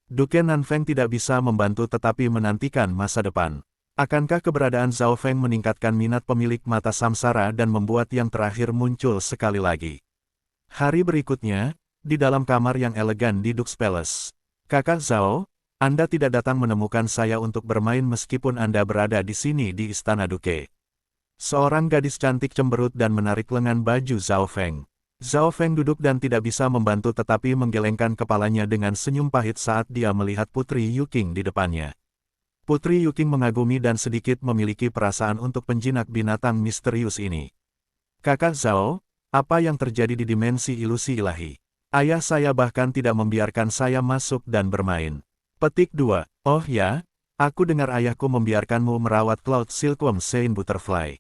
Speaker 1: Duke Nanfeng tidak bisa membantu tetapi menantikan masa depan. Akankah keberadaan Zhao Feng meningkatkan minat pemilik mata samsara dan membuat yang terakhir muncul sekali lagi? Hari berikutnya, di dalam kamar yang elegan di Dux Palace. Kakak Zhao, Anda tidak datang menemukan saya untuk bermain meskipun Anda berada di sini di Istana Duke. Seorang gadis cantik cemberut dan menarik lengan baju Zhao Feng. Zhao Feng duduk dan tidak bisa membantu tetapi menggelengkan kepalanya dengan senyum pahit saat dia melihat Putri Yuking di depannya. Putri Yuking mengagumi dan sedikit memiliki perasaan untuk penjinak binatang misterius ini. Kakak Zhao, apa yang terjadi di dimensi ilusi ilahi? Ayah saya bahkan tidak membiarkan saya masuk dan bermain. Petik 2. Oh ya, aku dengar ayahku membiarkanmu merawat Cloud Silkworm Saint Butterfly.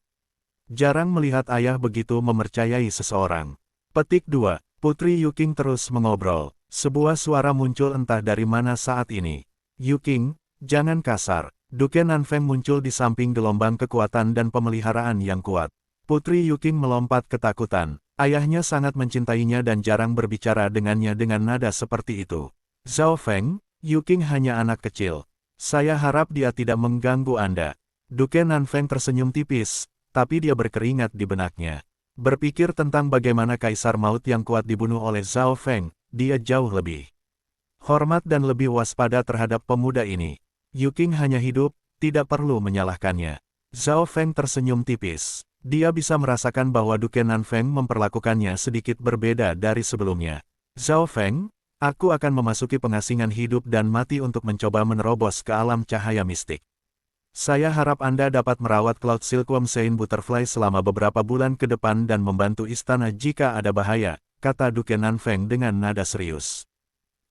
Speaker 1: Jarang melihat ayah begitu mempercayai seseorang. Petik 2. Putri Yuking terus mengobrol. Sebuah suara muncul entah dari mana saat ini. Yuking, jangan kasar. Duke Nanfeng muncul di samping gelombang kekuatan dan pemeliharaan yang kuat. Putri Yuking melompat ketakutan. Ayahnya sangat mencintainya dan jarang berbicara dengannya dengan nada seperti itu. Zhao Feng, Yuking hanya anak kecil. Saya harap dia tidak mengganggu Anda. Duke Nanfeng tersenyum tipis, tapi dia berkeringat di benaknya. Berpikir tentang bagaimana Kaisar Maut yang kuat dibunuh oleh Zhao Feng, dia jauh lebih hormat dan lebih waspada terhadap pemuda ini. Yuking hanya hidup, tidak perlu menyalahkannya. Zhao Feng tersenyum tipis. Dia bisa merasakan bahwa Duke Nanfeng memperlakukannya sedikit berbeda dari sebelumnya. Zhao Feng, aku akan memasuki pengasingan hidup dan mati untuk mencoba menerobos ke alam cahaya mistik. Saya harap Anda dapat merawat Cloud Silkworm Saint Butterfly selama beberapa bulan ke depan dan membantu istana jika ada bahaya, kata Duke Nanfeng dengan nada serius.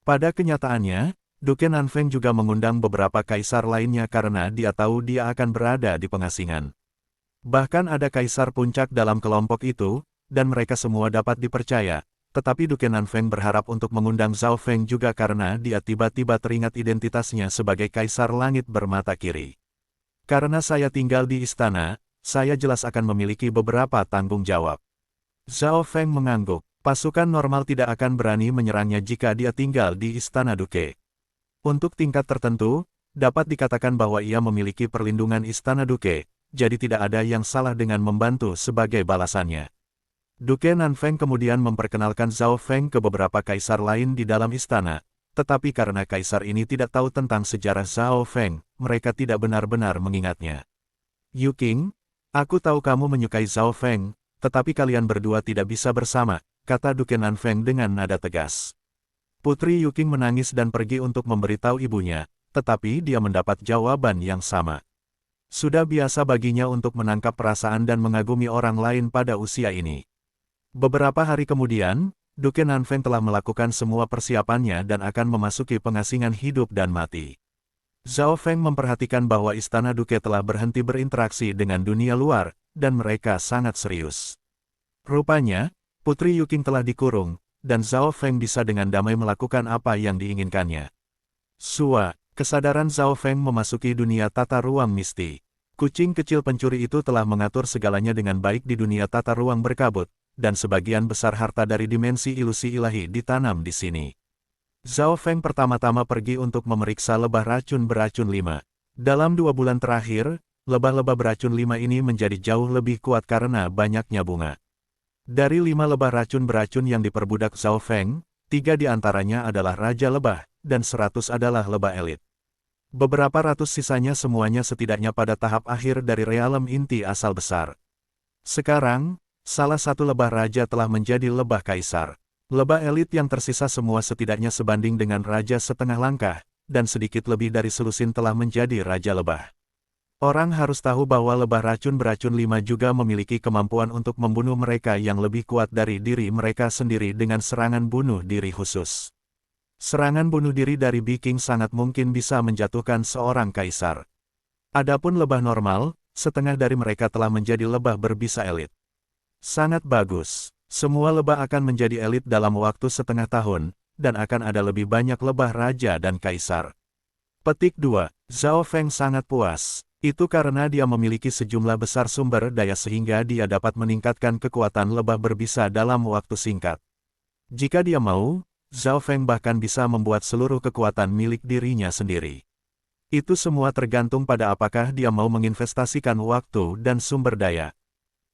Speaker 1: Pada kenyataannya, Duke Nanfeng juga mengundang beberapa kaisar lainnya karena dia tahu dia akan berada di pengasingan. Bahkan ada kaisar puncak dalam kelompok itu, dan mereka semua dapat dipercaya, tetapi Duke Nanfeng berharap untuk mengundang Zhao Feng juga karena dia tiba-tiba teringat identitasnya sebagai kaisar langit bermata kiri. Karena saya tinggal di istana, saya jelas akan memiliki beberapa tanggung jawab. Zhao Feng mengangguk. Pasukan normal tidak akan berani menyerangnya jika dia tinggal di Istana Duke. Untuk tingkat tertentu, dapat dikatakan bahwa ia memiliki perlindungan Istana Duke, jadi tidak ada yang salah dengan membantu sebagai balasannya. Duke Nanfeng kemudian memperkenalkan Zhao Feng ke beberapa kaisar lain di dalam istana, tetapi karena kaisar ini tidak tahu tentang sejarah Zhao Feng, mereka tidak benar-benar mengingatnya. Yuking, aku tahu kamu menyukai Zhao Feng, tetapi kalian berdua tidak bisa bersama, kata Duke Nanfeng dengan nada tegas. Putri Yuking menangis dan pergi untuk memberitahu ibunya, tetapi dia mendapat jawaban yang sama. Sudah biasa baginya untuk menangkap perasaan dan mengagumi orang lain pada usia ini. Beberapa hari kemudian, Duke Nanfeng telah melakukan semua persiapannya dan akan memasuki pengasingan hidup dan mati. Zhao Feng memperhatikan bahwa Istana Duke telah berhenti berinteraksi dengan dunia luar, dan mereka sangat serius. Rupanya, Putri Yuking telah dikurung, dan Zhao Feng bisa dengan damai melakukan apa yang diinginkannya. Kesadaran Zhao Feng memasuki dunia tata ruang misti. Kucing kecil pencuri itu telah mengatur segalanya dengan baik di dunia tata ruang berkabut, dan sebagian besar harta dari dimensi ilusi ilahi ditanam di sini. Zhao Feng pertama-tama pergi untuk memeriksa lebah racun beracun 5. Dalam 2 bulan terakhir, lebah-lebah beracun 5 ini menjadi jauh lebih kuat karena banyaknya bunga. Dari 5 lebah racun beracun yang diperbudak Zhao Feng, 3 di antaranya adalah Raja Lebah, dan 100 adalah lebah elit. Beberapa ratus sisanya semuanya setidaknya pada tahap akhir dari realem inti asal besar. Sekarang, salah satu lebah raja telah menjadi lebah kaisar. Lebah elit yang tersisa semua setidaknya sebanding dengan raja setengah langkah, dan sedikit lebih dari selusin telah menjadi raja lebah. Orang harus tahu bahwa lebah racun beracun 5 juga memiliki kemampuan untuk membunuh mereka yang lebih kuat dari diri mereka sendiri dengan serangan bunuh diri khusus. Serangan bunuh diri dari Viking sangat mungkin bisa menjatuhkan seorang kaisar. Adapun lebah normal, setengah dari mereka telah menjadi lebah berbisa elit. Sangat bagus. Semua lebah akan menjadi elit dalam waktu setengah tahun, dan akan ada lebih banyak lebah raja dan kaisar. Petik 2. Zhao Feng sangat puas. Itu karena dia memiliki sejumlah besar sumber daya sehingga dia dapat meningkatkan kekuatan lebah berbisa dalam waktu singkat. Jika dia mau, Zhao Feng bahkan bisa membuat seluruh kekuatan milik dirinya sendiri. Itu semua tergantung pada apakah dia mau menginvestasikan waktu dan sumber daya.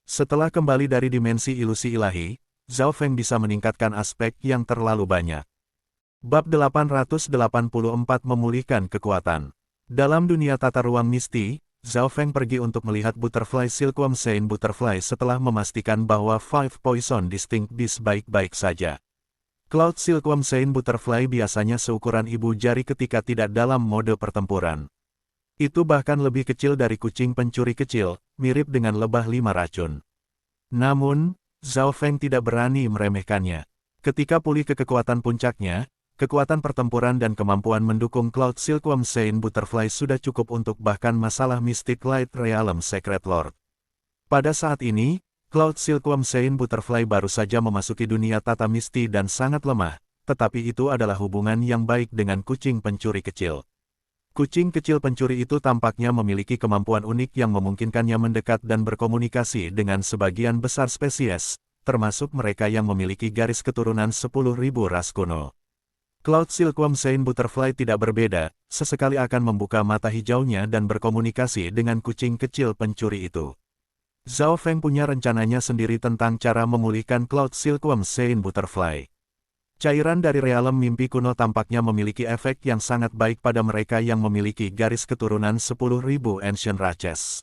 Speaker 1: Setelah kembali dari dimensi ilusi ilahi, Zhao Feng bisa meningkatkan aspek yang terlalu banyak. Bab 884 Memulihkan Kekuatan. Dalam dunia tata ruang misti, Zhao Feng pergi untuk melihat Butterfly Silkworm Saint Butterfly setelah memastikan bahwa Five Poison Distinct Beast baik-baik saja. Cloud Silkworm Saint Butterfly biasanya seukuran ibu jari ketika tidak dalam mode pertempuran. Itu bahkan lebih kecil dari kucing pencuri kecil, mirip dengan lebah 5 racun. Namun, Zhao Feng tidak berani meremehkannya. Ketika pulih ke kekuatan puncaknya, kekuatan pertempuran dan kemampuan mendukung Cloud Silkworm Saint Butterfly sudah cukup untuk bahkan masalah Mystic Light Realm Secret Lord. Pada saat ini, Cloud Silkworm Saint Butterfly baru saja memasuki dunia tata misti dan sangat lemah, tetapi itu adalah hubungan yang baik dengan kucing pencuri kecil. Kucing kecil pencuri itu tampaknya memiliki kemampuan unik yang memungkinkannya mendekat dan berkomunikasi dengan sebagian besar spesies, termasuk mereka yang memiliki garis keturunan 10.000 ras kuno. Cloud Silkworm Saint Butterfly tidak berbeda, sesekali akan membuka mata hijaunya dan berkomunikasi dengan kucing kecil pencuri itu. Zhao Feng punya rencananya sendiri tentang cara memulihkan Cloud Silkworm Saint Butterfly. Cairan dari realem mimpi kuno tampaknya memiliki efek yang sangat baik pada mereka yang memiliki garis keturunan 10.000 Ancient Races.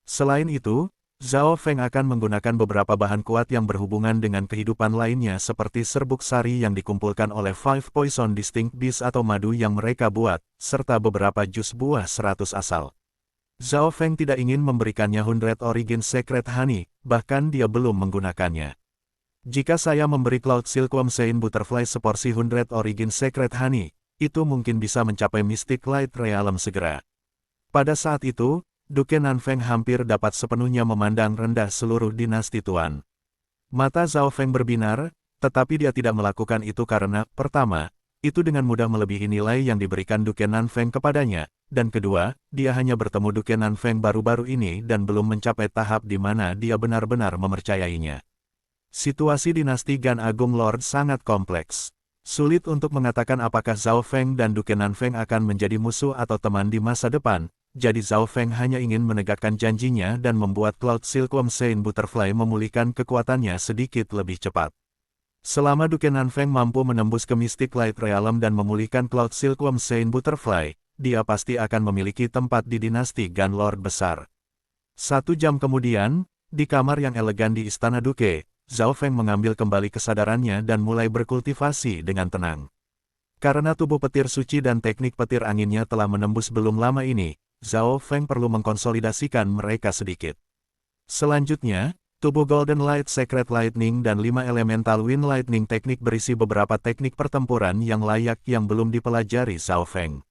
Speaker 1: Selain itu, Zhao Feng akan menggunakan beberapa bahan kuat yang berhubungan dengan kehidupan lainnya seperti serbuk sari yang dikumpulkan oleh Five Poison Distinct Beast atau madu yang mereka buat, serta beberapa jus buah 100 asal. Zhao Feng tidak ingin memberikannya 100 Origin Secret Honey, bahkan dia belum menggunakannya. Jika saya memberi Cloud Silkworm Saint Butterfly seporsi 100 Origin Secret Honey, itu mungkin bisa mencapai Mystic Light Realm segera. Pada saat itu, Duke Nanfeng hampir dapat sepenuhnya memandang rendah seluruh dinasti Tuan. Mata Zhao Feng berbinar, tetapi dia tidak melakukan itu karena, pertama, itu dengan mudah melebihi nilai yang diberikan Duke Nanfeng kepadanya, dan kedua, dia hanya bertemu Duke Nanfeng baru-baru ini dan belum mencapai tahap di mana dia benar-benar mempercayainya. Situasi dinasti Gan Agung Lord sangat kompleks. Sulit untuk mengatakan apakah Zhao Feng dan Duke Nanfeng akan menjadi musuh atau teman di masa depan, jadi Zhao Feng hanya ingin menegakkan janjinya dan membuat Cloud Silkworm Saint Butterfly memulihkan kekuatannya sedikit lebih cepat. Selama Duke Nanfeng mampu menembus ke Mystic Light Realm dan memulihkan Cloud Silkworm Saint Butterfly, dia pasti akan memiliki tempat di dinasti Gan Lord besar. 1 jam kemudian, di kamar yang elegan di Istana Duke, Zhao Feng mengambil kembali kesadarannya dan mulai berkultivasi dengan tenang. Karena tubuh petir suci dan teknik petir anginnya telah menembus belum lama ini, Zhao Feng perlu mengkonsolidasikan mereka sedikit. Selanjutnya, tubuh Golden Light Secret Lightning dan 5 Elemental Wind Lightning teknik berisi beberapa teknik pertempuran yang layak yang belum dipelajari Zhao Feng.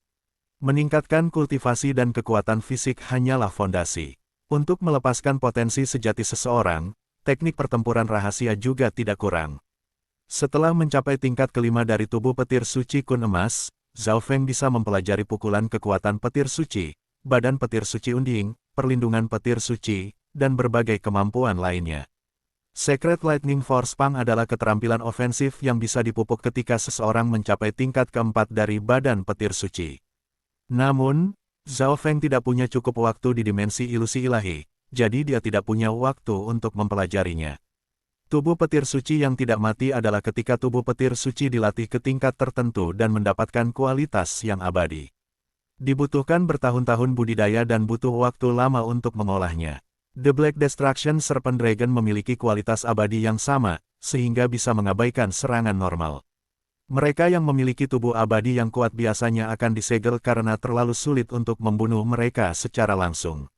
Speaker 1: Meningkatkan kultivasi dan kekuatan fisik hanyalah fondasi. Untuk melepaskan potensi sejati seseorang, teknik pertempuran rahasia juga tidak kurang. Setelah mencapai tingkat kelima dari tubuh petir suci kun emas, Zhao Feng bisa mempelajari pukulan kekuatan petir suci, badan petir suci unding, perlindungan petir suci, dan berbagai kemampuan lainnya. Secret Lightning Force Pang adalah keterampilan ofensif yang bisa dipupuk ketika seseorang mencapai tingkat keempat dari badan petir suci. Namun, Zhao Feng tidak punya cukup waktu di dimensi ilusi ilahi, jadi dia tidak punya waktu untuk mempelajarinya. Tubuh petir suci yang tidak mati adalah ketika tubuh petir suci dilatih ke tingkat tertentu dan mendapatkan kualitas yang abadi. Dibutuhkan bertahun-tahun budidaya dan butuh waktu lama untuk mengolahnya. The Black Destruction Serpent Dragon memiliki kualitas abadi yang sama, sehingga bisa mengabaikan serangan normal. Mereka yang memiliki tubuh abadi yang kuat biasanya akan disegel karena terlalu sulit untuk membunuh mereka secara langsung.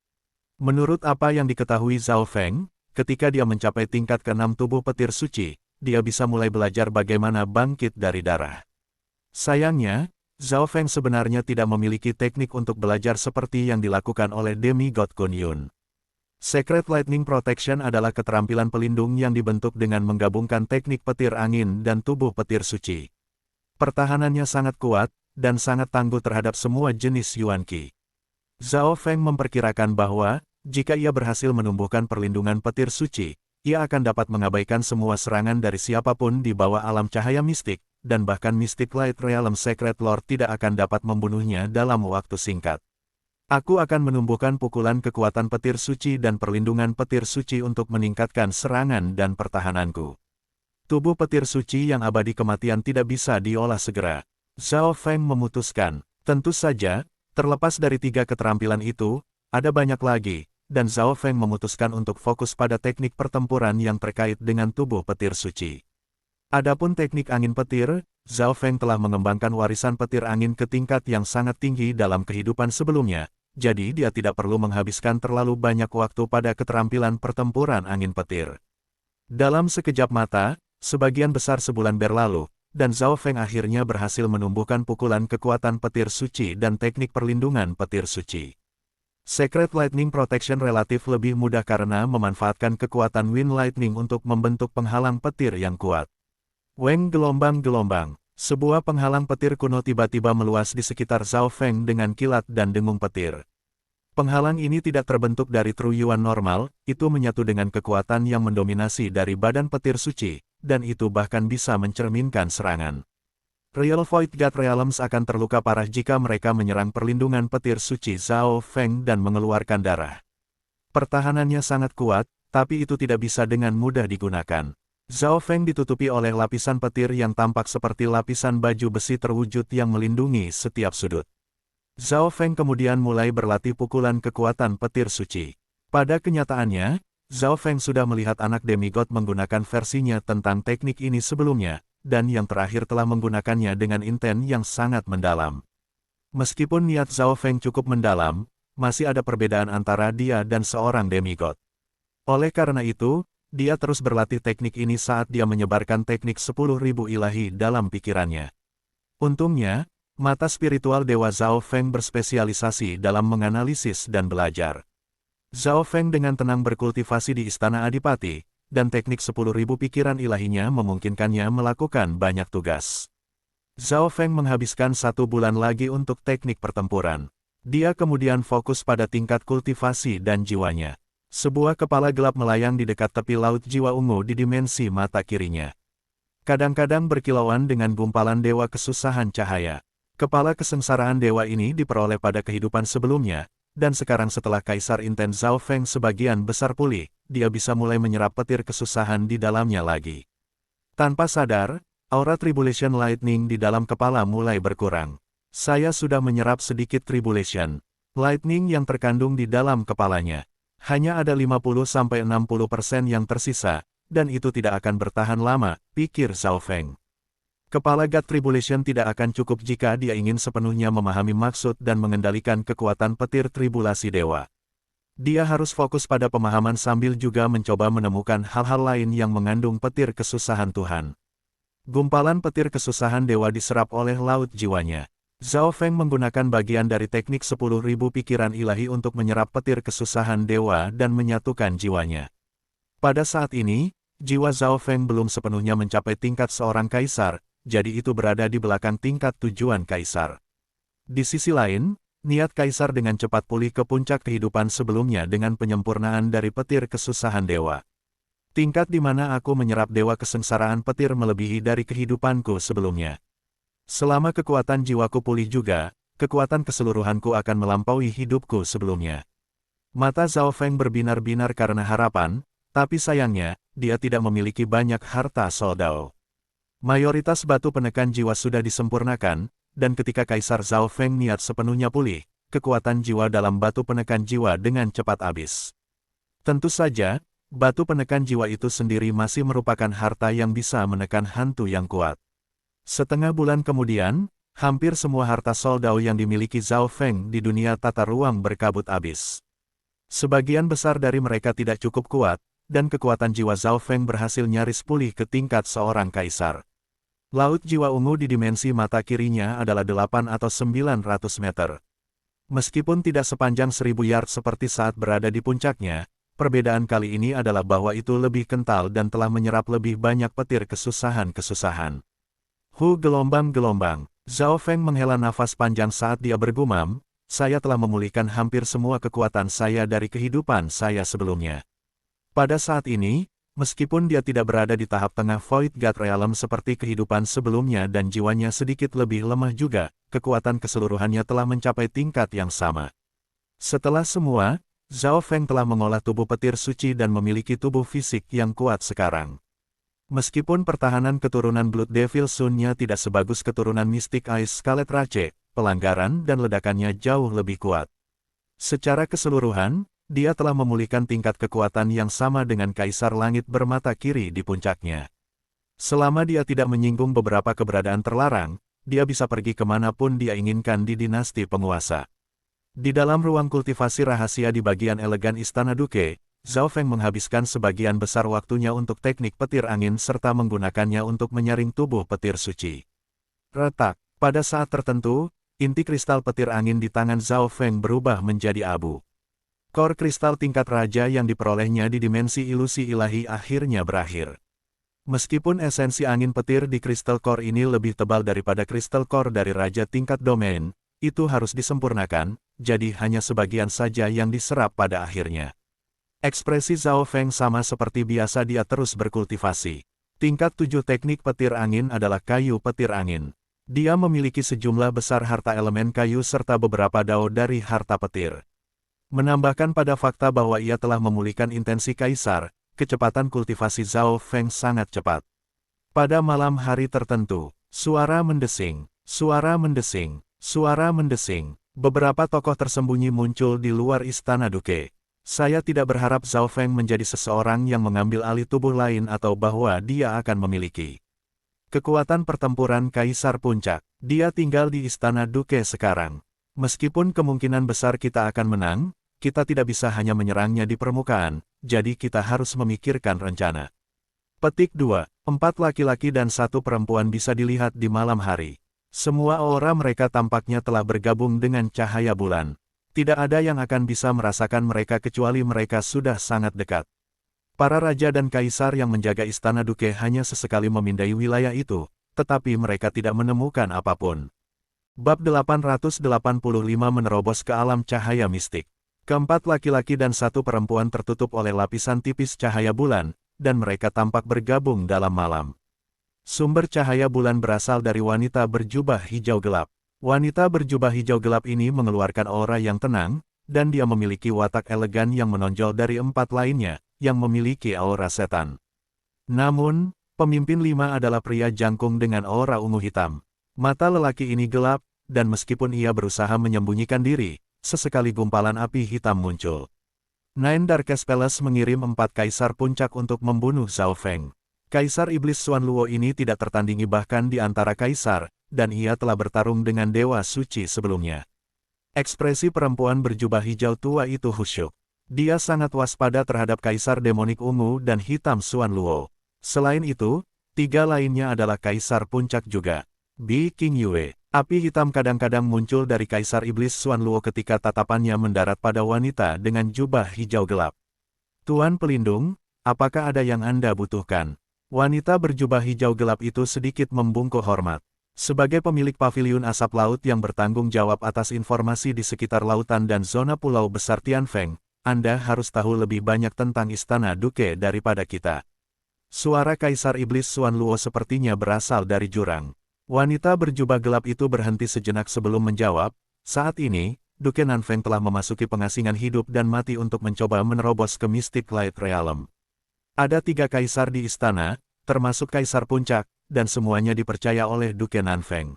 Speaker 1: Menurut apa yang diketahui Zhao Feng, ketika dia mencapai tingkat ke-6 tubuh petir suci, dia bisa mulai belajar bagaimana bangkit dari darah. Sayangnya, Zhao Feng sebenarnya tidak memiliki teknik untuk belajar seperti yang dilakukan oleh Demigod Kun Yun. Secret Lightning Protection adalah keterampilan pelindung yang dibentuk dengan menggabungkan teknik petir angin dan tubuh petir suci. Pertahanannya sangat kuat, dan sangat tangguh terhadap semua jenis Yuan Qi. Zhao Feng memperkirakan bahwa, jika ia berhasil menumbuhkan perlindungan petir suci, ia akan dapat mengabaikan semua serangan dari siapapun di bawah alam cahaya mistik, dan bahkan Mystic Light Realm Secret Lord tidak akan dapat membunuhnya dalam waktu singkat. Aku akan menumbuhkan pukulan kekuatan petir suci dan perlindungan petir suci untuk meningkatkan serangan dan pertahananku. Tubuh petir suci yang abadi kematian tidak bisa diolah segera. Zhao Feng memutuskan, tentu saja, terlepas dari 3 keterampilan itu, ada banyak lagi, dan Zhao Feng memutuskan untuk fokus pada teknik pertempuran yang terkait dengan tubuh petir suci. Adapun teknik angin petir, Zhao Feng telah mengembangkan warisan petir angin ke tingkat yang sangat tinggi dalam kehidupan sebelumnya, jadi dia tidak perlu menghabiskan terlalu banyak waktu pada keterampilan pertempuran angin petir. Dalam sekejap mata, sebagian besar sebulan berlalu, dan Zhao Feng akhirnya berhasil menumbuhkan pukulan kekuatan petir suci dan teknik perlindungan petir suci. Secret Lightning Protection relatif lebih mudah karena memanfaatkan kekuatan Wind Lightning untuk membentuk penghalang petir yang kuat. Weng gelombang-gelombang. Sebuah penghalang petir kuno tiba-tiba meluas di sekitar Zhao Feng dengan kilat dan dengung petir. Penghalang ini tidak terbentuk dari True Yuan normal, itu menyatu dengan kekuatan yang mendominasi dari badan petir suci, dan itu bahkan bisa mencerminkan serangan. Real Void God Realms akan terluka parah jika mereka menyerang perlindungan petir suci Zhao Feng dan mengeluarkan darah. Pertahanannya sangat kuat, tapi itu tidak bisa dengan mudah digunakan. Zhao Feng ditutupi oleh lapisan petir yang tampak seperti lapisan baju besi terwujud yang melindungi setiap sudut. Zhao Feng kemudian mulai berlatih pukulan kekuatan petir suci. Pada kenyataannya, Zhao Feng sudah melihat anak demigod menggunakan versinya tentang teknik ini sebelumnya, dan yang terakhir telah menggunakannya dengan inten yang sangat mendalam. Meskipun niat Zhao Feng cukup mendalam, masih ada perbedaan antara dia dan seorang demigod. Oleh karena itu, dia terus berlatih teknik ini saat dia menyebarkan teknik 10.000 ilahi dalam pikirannya. Untungnya, mata spiritual Dewa Zhao Feng berspesialisasi dalam menganalisis dan belajar. Zhao Feng dengan tenang berkultivasi di Istana Adipati, dan teknik 10.000 pikiran ilahinya memungkinkannya melakukan banyak tugas. Zhao Feng menghabiskan 1 bulan lagi untuk teknik pertempuran. Dia kemudian fokus pada tingkat kultivasi dan jiwanya. Sebuah kepala gelap melayang di dekat tepi laut jiwa ungu di dimensi mata kirinya. Kadang-kadang berkilauan dengan gumpalan dewa kesusahan cahaya. Kepala kesengsaraan dewa ini diperoleh pada kehidupan sebelumnya, dan sekarang setelah Kaisar Inten Zhao Feng sebagian besar pulih, dia bisa mulai menyerap petir kesusahan di dalamnya lagi. Tanpa sadar, aura Tribulation Lightning di dalam kepala mulai berkurang. Saya sudah menyerap sedikit Tribulation Lightning yang terkandung di dalam kepalanya. Hanya ada 50–60% yang tersisa, dan itu tidak akan bertahan lama, pikir Zhao Feng. Kepala God Tribulation tidak akan cukup jika dia ingin sepenuhnya memahami maksud dan mengendalikan kekuatan petir tribulasi dewa. Dia harus fokus pada pemahaman sambil juga mencoba menemukan hal-hal lain yang mengandung petir kesusahan Tuhan. Gumpalan petir kesusahan dewa diserap oleh laut jiwanya. Zhao Feng menggunakan bagian dari teknik 10.000 pikiran ilahi untuk menyerap petir kesusahan dewa dan menyatukan jiwanya. Pada saat ini, jiwa Zhao Feng belum sepenuhnya mencapai tingkat seorang kaisar, jadi itu berada di belakang tingkat tujuan kaisar. Di sisi lain, niat kaisar dengan cepat pulih ke puncak kehidupan sebelumnya dengan penyempurnaan dari petir kesusahan dewa. Tingkat di mana aku menyerap dewa kesengsaraan petir melebihi dari kehidupanku sebelumnya. Selama kekuatan jiwaku pulih juga, kekuatan keseluruhanku akan melampaui hidupku sebelumnya. Mata Zhao Feng berbinar-binar karena harapan, tapi sayangnya, dia tidak memiliki banyak harta soldao. Mayoritas batu penekan jiwa sudah disempurnakan, dan ketika Kaisar Zhao Feng niat sepenuhnya pulih, kekuatan jiwa dalam batu penekan jiwa dengan cepat habis. Tentu saja, batu penekan jiwa itu sendiri masih merupakan harta yang bisa menekan hantu yang kuat. Setengah bulan kemudian, hampir semua harta soldau yang dimiliki Zhao Feng di dunia tata ruang berkabut habis. Sebagian besar dari mereka tidak cukup kuat, dan kekuatan jiwa Zhao Feng berhasil nyaris pulih ke tingkat seorang kaisar. Laut jiwa ungu di dimensi mata kirinya adalah 8 atau 900 meter. Meskipun tidak sepanjang 1000 yard seperti saat berada di puncaknya, perbedaan kali ini adalah bahwa itu lebih kental dan telah menyerap lebih banyak petir kesusahan-kesusahan. Gelombang-gelombang. Zhao Feng menghela nafas panjang saat dia bergumam, saya telah memulihkan hampir semua kekuatan saya dari kehidupan saya sebelumnya. Pada saat ini, meskipun dia tidak berada di tahap tengah Void God Realm seperti kehidupan sebelumnya dan jiwanya sedikit lebih lemah juga, kekuatan keseluruhannya telah mencapai tingkat yang sama. Setelah semua, Zhao Feng telah mengolah tubuh petir suci dan memiliki tubuh fisik yang kuat sekarang. Meskipun pertahanan keturunan Blood Devil Sun-nya tidak sebagus keturunan Mystic Ice Scarlet Rache, pelanggaran dan ledakannya jauh lebih kuat. Secara keseluruhan, dia telah memulihkan tingkat kekuatan yang sama dengan Kaisar Langit bermata kiri di puncaknya. Selama dia tidak menyinggung beberapa keberadaan terlarang, dia bisa pergi kemanapun dia inginkan di dinasti penguasa. Di dalam ruang kultivasi rahasia di bagian elegan Istana Duke, Zhao Feng menghabiskan sebagian besar waktunya untuk teknik petir angin serta menggunakannya untuk menyaring tubuh petir suci. Retak, pada saat tertentu, inti kristal petir angin di tangan Zhao Feng berubah menjadi abu. Kor kristal tingkat raja yang diperolehnya di dimensi ilusi ilahi akhirnya berakhir. Meskipun esensi angin petir di kristal core ini lebih tebal daripada kristal core dari raja tingkat domain, itu harus disempurnakan, jadi hanya sebagian saja yang diserap pada akhirnya. Ekspresi Zhao Feng sama seperti biasa, dia terus berkultivasi. Tingkat 7 teknik petir angin adalah kayu petir angin. Dia memiliki sejumlah besar harta elemen kayu serta beberapa dao dari harta petir. Menambahkan pada fakta bahwa ia telah memulihkan intensi kaisar, kecepatan kultivasi Zhao Feng sangat cepat. Pada malam hari tertentu, suara mendesing, suara mendesing, suara mendesing. Beberapa tokoh tersembunyi muncul di luar Istana Duke. Saya tidak berharap Zhao Feng menjadi seseorang yang mengambil alih tubuh lain atau bahwa dia akan memiliki kekuatan pertempuran Kaisar Puncak. Dia tinggal di Istana Duke sekarang. Meskipun kemungkinan besar kita akan menang, kita tidak bisa hanya menyerangnya di permukaan, jadi kita harus memikirkan rencana. Petik 2. 4 laki-laki dan 1 perempuan bisa dilihat di malam hari. Semua aura mereka tampaknya telah bergabung dengan cahaya bulan. Tidak ada yang akan bisa merasakan mereka kecuali mereka sudah sangat dekat. Para raja dan kaisar yang menjaga Istana Duke hanya sesekali memindai wilayah itu, tetapi mereka tidak menemukan apapun. Bab 885 menerobos ke alam cahaya mistik. Keempat laki-laki dan 1 perempuan tertutup oleh lapisan tipis cahaya bulan, dan mereka tampak bergabung dalam malam. Sumber cahaya bulan berasal dari wanita berjubah hijau gelap. Wanita berjubah hijau gelap ini mengeluarkan aura yang tenang, dan dia memiliki watak elegan yang menonjol dari 4 lainnya, yang memiliki aura setan. Namun, pemimpin 5 adalah pria jangkung dengan aura ungu hitam. Mata lelaki ini gelap, dan meskipun ia berusaha menyembunyikan diri, sesekali gumpalan api hitam muncul. Nine Darkest Palace mengirim 4 kaisar puncak untuk membunuh Zhao Feng. Kaisar Iblis Xuan Luo ini tidak tertandingi bahkan di antara kaisar, dan ia telah bertarung dengan dewa suci sebelumnya. Ekspresi perempuan berjubah hijau tua itu khusyuk. Dia sangat waspada terhadap kaisar demonik ungu dan hitam Xuan Luo. Selain itu, 3 lainnya adalah kaisar puncak juga. Bi King Yue. Api hitam kadang-kadang muncul dari Kaisar Iblis Xuan Luo ketika tatapannya mendarat pada wanita dengan jubah hijau gelap. Tuan Pelindung, apakah ada yang Anda butuhkan? Wanita berjubah hijau gelap itu sedikit membungkuk hormat. Sebagai pemilik paviliun asap laut yang bertanggung jawab atas informasi di sekitar lautan dan zona pulau besar Tianfeng, Anda harus tahu lebih banyak tentang Istana Duke daripada kita. Suara Kaisar Iblis Xuan Luo sepertinya berasal dari jurang. Wanita berjubah gelap itu berhenti sejenak sebelum menjawab, saat ini, Duke Nanfeng telah memasuki pengasingan hidup dan mati untuk mencoba menerobos ke Mystic Light Realm. Ada 3 kaisar di istana, termasuk Kaisar Puncak, dan semuanya dipercaya oleh Duke Nanfeng.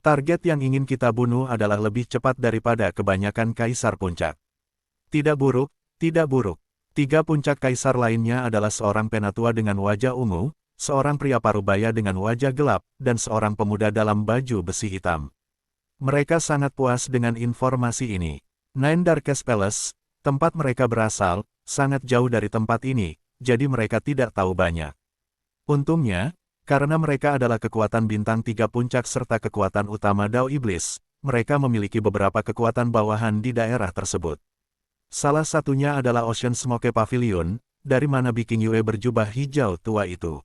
Speaker 1: Target yang ingin kita bunuh adalah lebih cepat daripada kebanyakan Kaisar Puncak. Tidak buruk, tidak buruk. Tiga puncak kaisar lainnya adalah seorang penatua dengan wajah ungu, seorang pria parubaya dengan wajah gelap, dan seorang pemuda dalam baju besi hitam. Mereka sangat puas dengan informasi ini. Nine Darkest Palace, tempat mereka berasal, sangat jauh dari tempat ini, jadi mereka tidak tahu banyak. Untungnya, karena mereka adalah kekuatan bintang 3 puncak serta kekuatan utama Dao Iblis, mereka memiliki beberapa kekuatan bawahan di daerah tersebut. Salah satunya adalah Ocean Smoke Pavilion, dari mana King Yue berjubah hijau tua itu.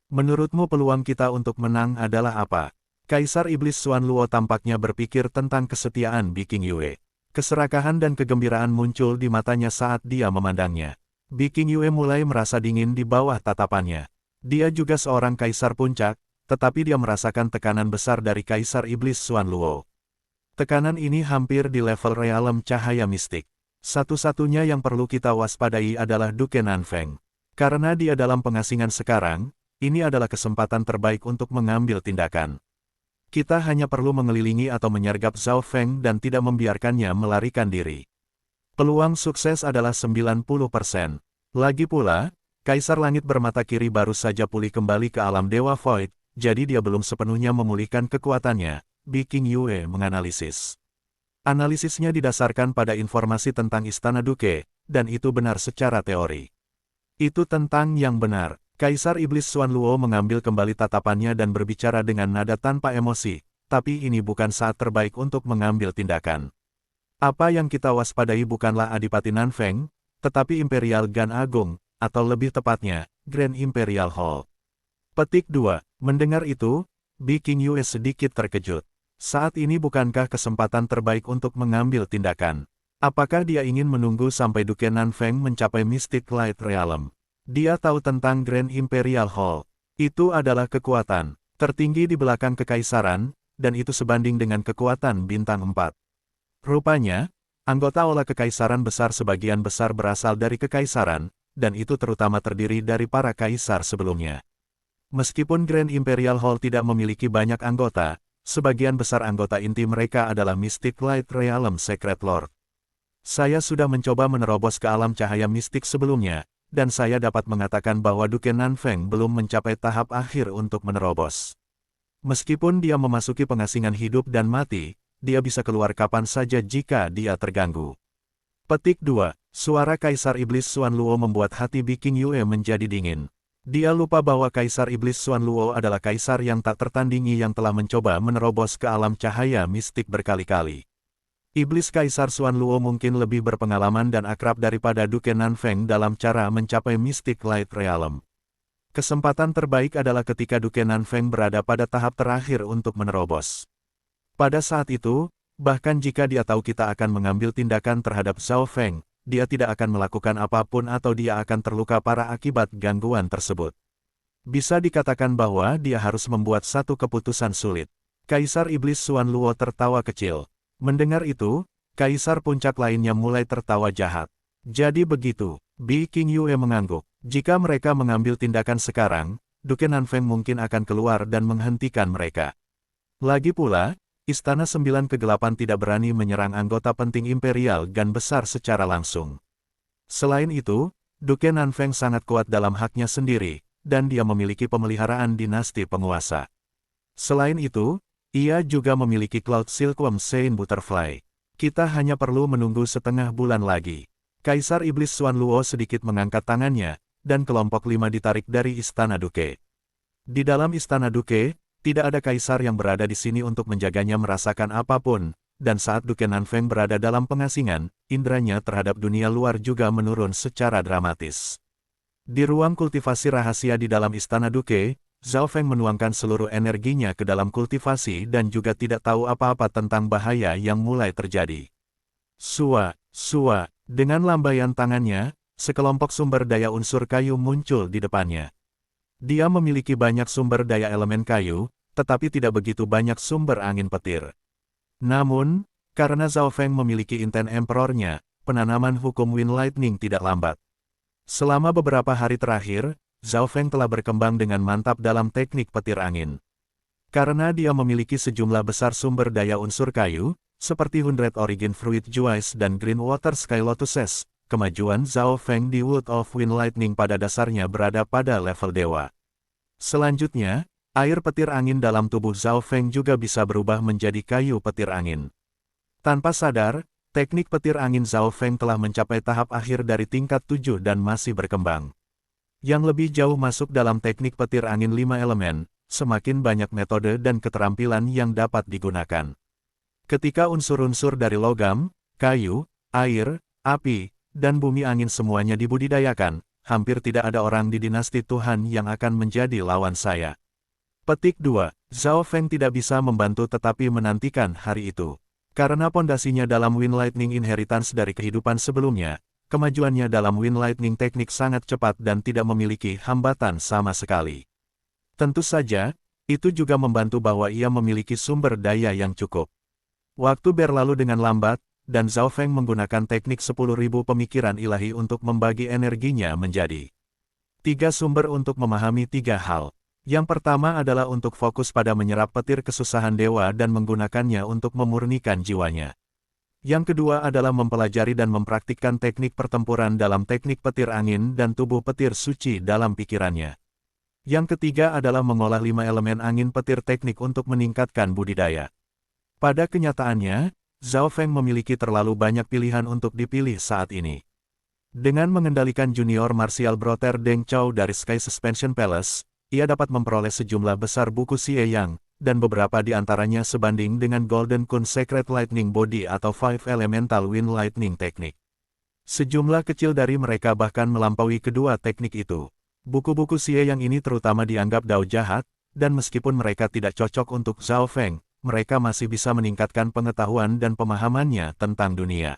Speaker 1: Menurutmu peluang kita untuk menang adalah apa? Kaisar Iblis Xuan Luo tampaknya berpikir tentang kesetiaan King Yue. Keserakahan dan kegembiraan muncul di matanya saat dia memandangnya. King Yue mulai merasa dingin di bawah tatapannya. Dia juga seorang kaisar puncak, tetapi dia merasakan tekanan besar dari Kaisar Iblis Xuan Luo. Tekanan ini hampir di level realem cahaya mistik. Satu-satunya yang perlu kita waspadai adalah Duke Nanfeng. Karena dia dalam pengasingan sekarang, ini adalah kesempatan terbaik untuk mengambil tindakan. Kita hanya perlu mengelilingi atau menyergap Zhao Feng dan tidak membiarkannya melarikan diri. Peluang sukses adalah 90%. Lagi pula, Kaisar Langit bermata kiri baru saja pulih kembali ke alam Dewa Void, jadi dia belum sepenuhnya memulihkan kekuatannya, King Yue menganalisis. Analisisnya didasarkan pada informasi tentang Istana Duke, dan itu benar secara teori. Itu tentang yang benar. Kaisar Iblis Xuan Luo mengambil kembali tatapannya dan berbicara dengan nada tanpa emosi, tapi ini bukan saat terbaik untuk mengambil tindakan. Apa yang kita waspadai bukanlah Adipati Nanfeng, tetapi Imperial Gan Agung, atau lebih tepatnya, Grand Imperial Hall. Petik 2. Mendengar itu, King Yue sedikit terkejut. Saat ini bukankah kesempatan terbaik untuk mengambil tindakan? Apakah dia ingin menunggu sampai Duke Nanfeng mencapai Mystic Light Realm? Dia tahu tentang Grand Imperial Hall. Itu adalah kekuatan tertinggi di belakang kekaisaran, dan itu sebanding dengan kekuatan bintang 4. Rupanya, anggota olah kekaisaran besar sebagian besar berasal dari kekaisaran, dan itu terutama terdiri dari para kaisar sebelumnya. Meskipun Grand Imperial Hall tidak memiliki banyak anggota, sebagian besar anggota inti mereka adalah Mystic Light Realm Secret Lord. Saya sudah mencoba menerobos ke alam cahaya mistik sebelumnya, dan saya dapat mengatakan bahwa Duke Nanfeng belum mencapai tahap akhir untuk menerobos. Meskipun dia memasuki pengasingan hidup dan mati, dia bisa keluar kapan saja jika dia terganggu. Petik 2. Suara Kaisar Iblis Xuan Luo membuat hati King Yue menjadi dingin. Dia lupa bahwa Kaisar Iblis Xuan Luo adalah kaisar yang tak tertandingi yang telah mencoba menerobos ke alam cahaya mistik berkali-kali. Iblis Kaisar Xuan Luo mungkin lebih berpengalaman dan akrab daripada Duke Nanfeng dalam cara mencapai Mystic Light Realm. Kesempatan terbaik adalah ketika Duke Nanfeng berada pada tahap terakhir untuk menerobos. Pada saat itu, bahkan jika dia tahu kita akan mengambil tindakan terhadap Zhao Feng, dia tidak akan melakukan apapun atau dia akan terluka parah akibat gangguan tersebut. Bisa dikatakan bahwa dia harus membuat satu keputusan sulit. Kaisar Iblis Xuan Luo tertawa kecil. Mendengar itu, kaisar puncak lainnya mulai tertawa jahat. Jadi begitu, King Yue mengangguk. Jika mereka mengambil tindakan sekarang, Duke Nanfeng mungkin akan keluar dan menghentikan mereka. Lagi pula, Istana Sembilan Kegelapan tidak berani menyerang anggota penting Imperial Gan besar secara langsung. Selain itu, Duke Nanfeng sangat kuat dalam haknya sendiri, dan dia memiliki pemeliharaan dinasti penguasa. Selain itu, ia juga memiliki Cloud Silkworm Saint Butterfly. Kita hanya perlu menunggu setengah bulan lagi. Kaisar Iblis Xuan Luo sedikit mengangkat tangannya, dan kelompok 5 ditarik dari Istana Duke. Di dalam Istana Duke, tidak ada kaisar yang berada di sini untuk menjaganya merasakan apapun, dan saat Duke Nanfeng berada dalam pengasingan, indranya terhadap dunia luar juga menurun secara dramatis. Di ruang kultivasi rahasia di dalam Istana Duke, Zhao Feng menuangkan seluruh energinya ke dalam kultivasi dan juga tidak tahu apa-apa tentang bahaya yang mulai terjadi. Sua, dengan lambaian tangannya, sekelompok sumber daya unsur kayu muncul di depannya. Dia memiliki banyak sumber daya elemen kayu, tetapi tidak begitu banyak sumber angin petir. Namun, karena Zhao Feng memiliki inten emperornya, penanaman hukum Wind Lightning tidak lambat. Selama beberapa hari terakhir, Zhao Feng telah berkembang dengan mantap dalam teknik petir angin. Karena dia memiliki sejumlah besar sumber daya unsur kayu, seperti 100 Origin Fruit Juice dan Green Water Sky Lotuses, kemajuan Zhao Feng di Wood of Wind Lightning pada dasarnya berada pada level dewa. Selanjutnya, air petir angin dalam tubuh Zhao Feng juga bisa berubah menjadi kayu petir angin. Tanpa sadar, teknik petir angin Zhao Feng telah mencapai tahap akhir dari tingkat 7 dan masih berkembang. Yang lebih jauh masuk dalam teknik petir angin 5 elemen, semakin banyak metode dan keterampilan yang dapat digunakan. Ketika unsur-unsur dari logam, kayu, air, api, dan bumi angin semuanya dibudidayakan, hampir tidak ada orang di dinasti Tuhan yang akan menjadi lawan saya. Petik 2. Zhao Feng tidak bisa membantu tetapi menantikan hari itu. Karena pondasinya dalam Wind Lightning Inheritance dari kehidupan sebelumnya, kemajuannya dalam Wind Lightning teknik sangat cepat dan tidak memiliki hambatan sama sekali. Tentu saja, itu juga membantu bahwa ia memiliki sumber daya yang cukup. Waktu berlalu dengan lambat, dan Zhao Feng menggunakan teknik 10.000 pemikiran ilahi untuk membagi energinya menjadi 3 sumber untuk memahami 3 hal. Yang pertama adalah untuk fokus pada menyerap petir kesusahan dewa dan menggunakannya untuk memurnikan jiwanya. Yang kedua adalah mempelajari dan mempraktikkan teknik pertempuran dalam teknik petir angin dan tubuh petir suci dalam pikirannya. Yang ketiga adalah mengolah 5 elemen angin petir teknik untuk meningkatkan budidaya. Pada kenyataannya, Zhao Feng memiliki terlalu banyak pilihan untuk dipilih saat ini. Dengan mengendalikan junior martial brother Deng Chao dari Sky Suspension Palace, ia dapat memperoleh sejumlah besar buku Xie Yang, dan beberapa di antaranya sebanding dengan Golden Kun Secret Lightning Body atau Five Elemental Wind Lightning Technique. Sejumlah kecil dari mereka bahkan melampaui kedua teknik itu. Buku-buku Xie Yang ini terutama dianggap dao jahat, dan meskipun mereka tidak cocok untuk Zhao Feng, mereka masih bisa meningkatkan pengetahuan dan pemahamannya tentang dunia.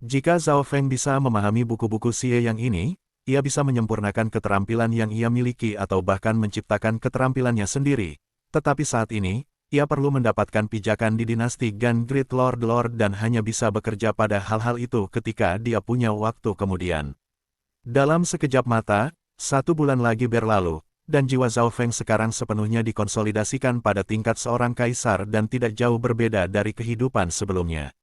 Speaker 1: Jika Zhao Feng bisa memahami buku-buku Xie Yang ini, ia bisa menyempurnakan keterampilan yang ia miliki atau bahkan menciptakan keterampilannya sendiri. Tetapi saat ini, ia perlu mendapatkan pijakan di dinasti Gan Great Lord dan hanya bisa bekerja pada hal-hal itu ketika dia punya waktu kemudian. Dalam sekejap mata, 1 bulan lagi berlalu, dan jiwa Zhao Feng sekarang sepenuhnya dikonsolidasikan pada tingkat seorang kaisar dan tidak jauh berbeda dari kehidupan sebelumnya.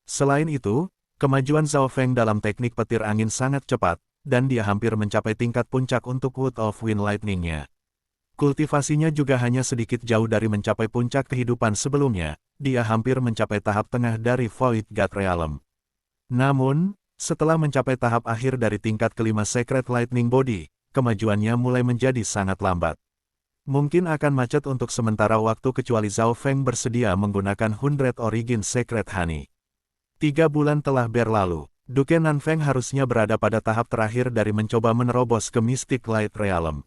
Speaker 1: Selain itu, kemajuan Zhao Feng dalam teknik petir angin sangat cepat, dan dia hampir mencapai tingkat puncak untuk Wood of Wind Lightning-nya. Kultivasinya juga hanya sedikit jauh dari mencapai puncak kehidupan sebelumnya, dia hampir mencapai tahap tengah dari Void God Realm. Namun, setelah mencapai tahap akhir dari tingkat kelima Secret Lightning Body, kemajuannya mulai menjadi sangat lambat. Mungkin akan macet untuk sementara waktu kecuali Zhao Feng bersedia menggunakan 100 Origin Secret Honey. 3 bulan telah berlalu, Duke Nanfeng harusnya berada pada tahap terakhir dari mencoba menerobos ke Mystic Light Realm.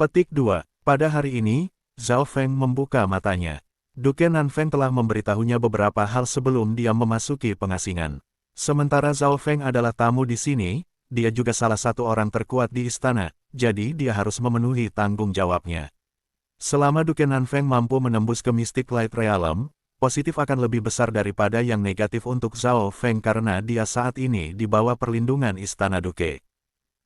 Speaker 1: Petik 2. Pada hari ini, Zhao Feng membuka matanya. Duke Nanfeng telah memberitahunya beberapa hal sebelum dia memasuki pengasingan. Sementara Zhao Feng adalah tamu di sini, dia juga salah satu orang terkuat di istana, jadi dia harus memenuhi tanggung jawabnya. Selama Duke Nanfeng mampu menembus ke Mystic Light Realm, positif akan lebih besar daripada yang negatif untuk Zhao Feng karena dia saat ini di bawah perlindungan istana Duke.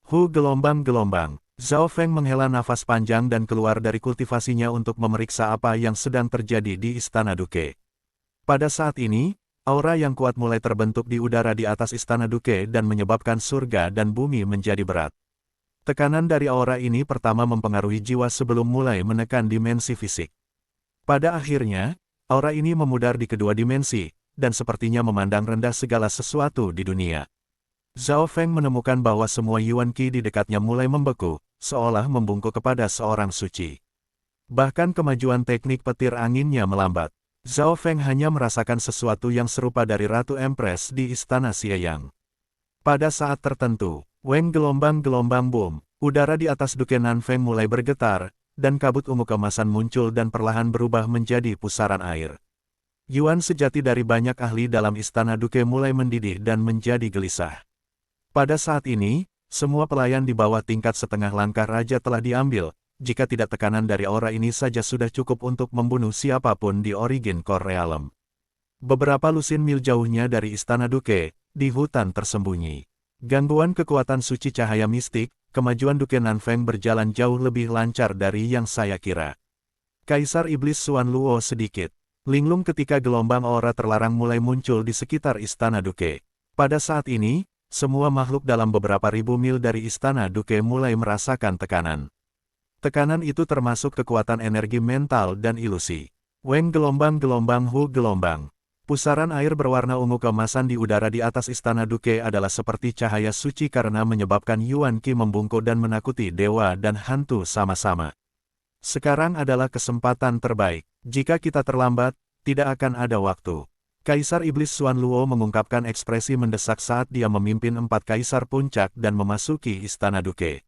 Speaker 1: Gelombang-gelombang. Zhao Feng menghela nafas panjang dan keluar dari kultivasinya untuk memeriksa apa yang sedang terjadi di istana Duke. Pada saat ini, aura yang kuat mulai terbentuk di udara di atas istana Duke dan menyebabkan surga dan bumi menjadi berat. Tekanan dari aura ini pertama mempengaruhi jiwa sebelum mulai menekan dimensi fisik. Pada akhirnya, aura ini memudar di kedua dimensi, dan sepertinya memandang rendah segala sesuatu di dunia. Zhao Feng menemukan bahwa semua Yuan Qi di dekatnya mulai membeku, seolah membungkuk kepada seorang suci. Bahkan kemajuan teknik petir anginnya melambat. Zhao Feng hanya merasakan sesuatu yang serupa dari Ratu Empress di istana Xieyang. Pada saat tertentu, Weng gelombang-gelombang boom, udara di atas Duke Nanfeng mulai bergetar, dan kabut ungu keemasan muncul dan perlahan berubah menjadi pusaran air. Yuan sejati dari banyak ahli dalam istana Duke mulai mendidih dan menjadi gelisah. Pada saat ini, semua pelayan di bawah tingkat setengah langkah raja telah diambil. Jika tidak tekanan dari aura ini saja sudah cukup untuk membunuh siapapun di Origin Core Realm. Beberapa lusin mil jauhnya dari istana Duke, di hutan tersembunyi. Gangguan kekuatan suci cahaya mistik, kemajuan Duke Nanfeng berjalan jauh lebih lancar dari yang saya kira. Kaisar Iblis Xuan Luo sedikit linglung ketika gelombang aura terlarang mulai muncul di sekitar istana Duke. Pada saat ini, Semua makhluk dalam beberapa ribu mil dari Istana Duke mulai merasakan tekanan. Tekanan itu termasuk kekuatan energi mental dan ilusi. Weng gelombang-gelombang Hu gelombang. Pusaran air berwarna ungu keemasan di udara di atas Istana Duke adalah seperti cahaya suci karena menyebabkan Yuan Qi membungkuk dan menakuti dewa dan hantu sama-sama. Sekarang adalah kesempatan terbaik. Jika kita terlambat, tidak akan ada waktu. Kaisar Iblis Xuan Luo mengungkapkan ekspresi mendesak saat dia memimpin 4 kaisar puncak dan memasuki Istana Duke.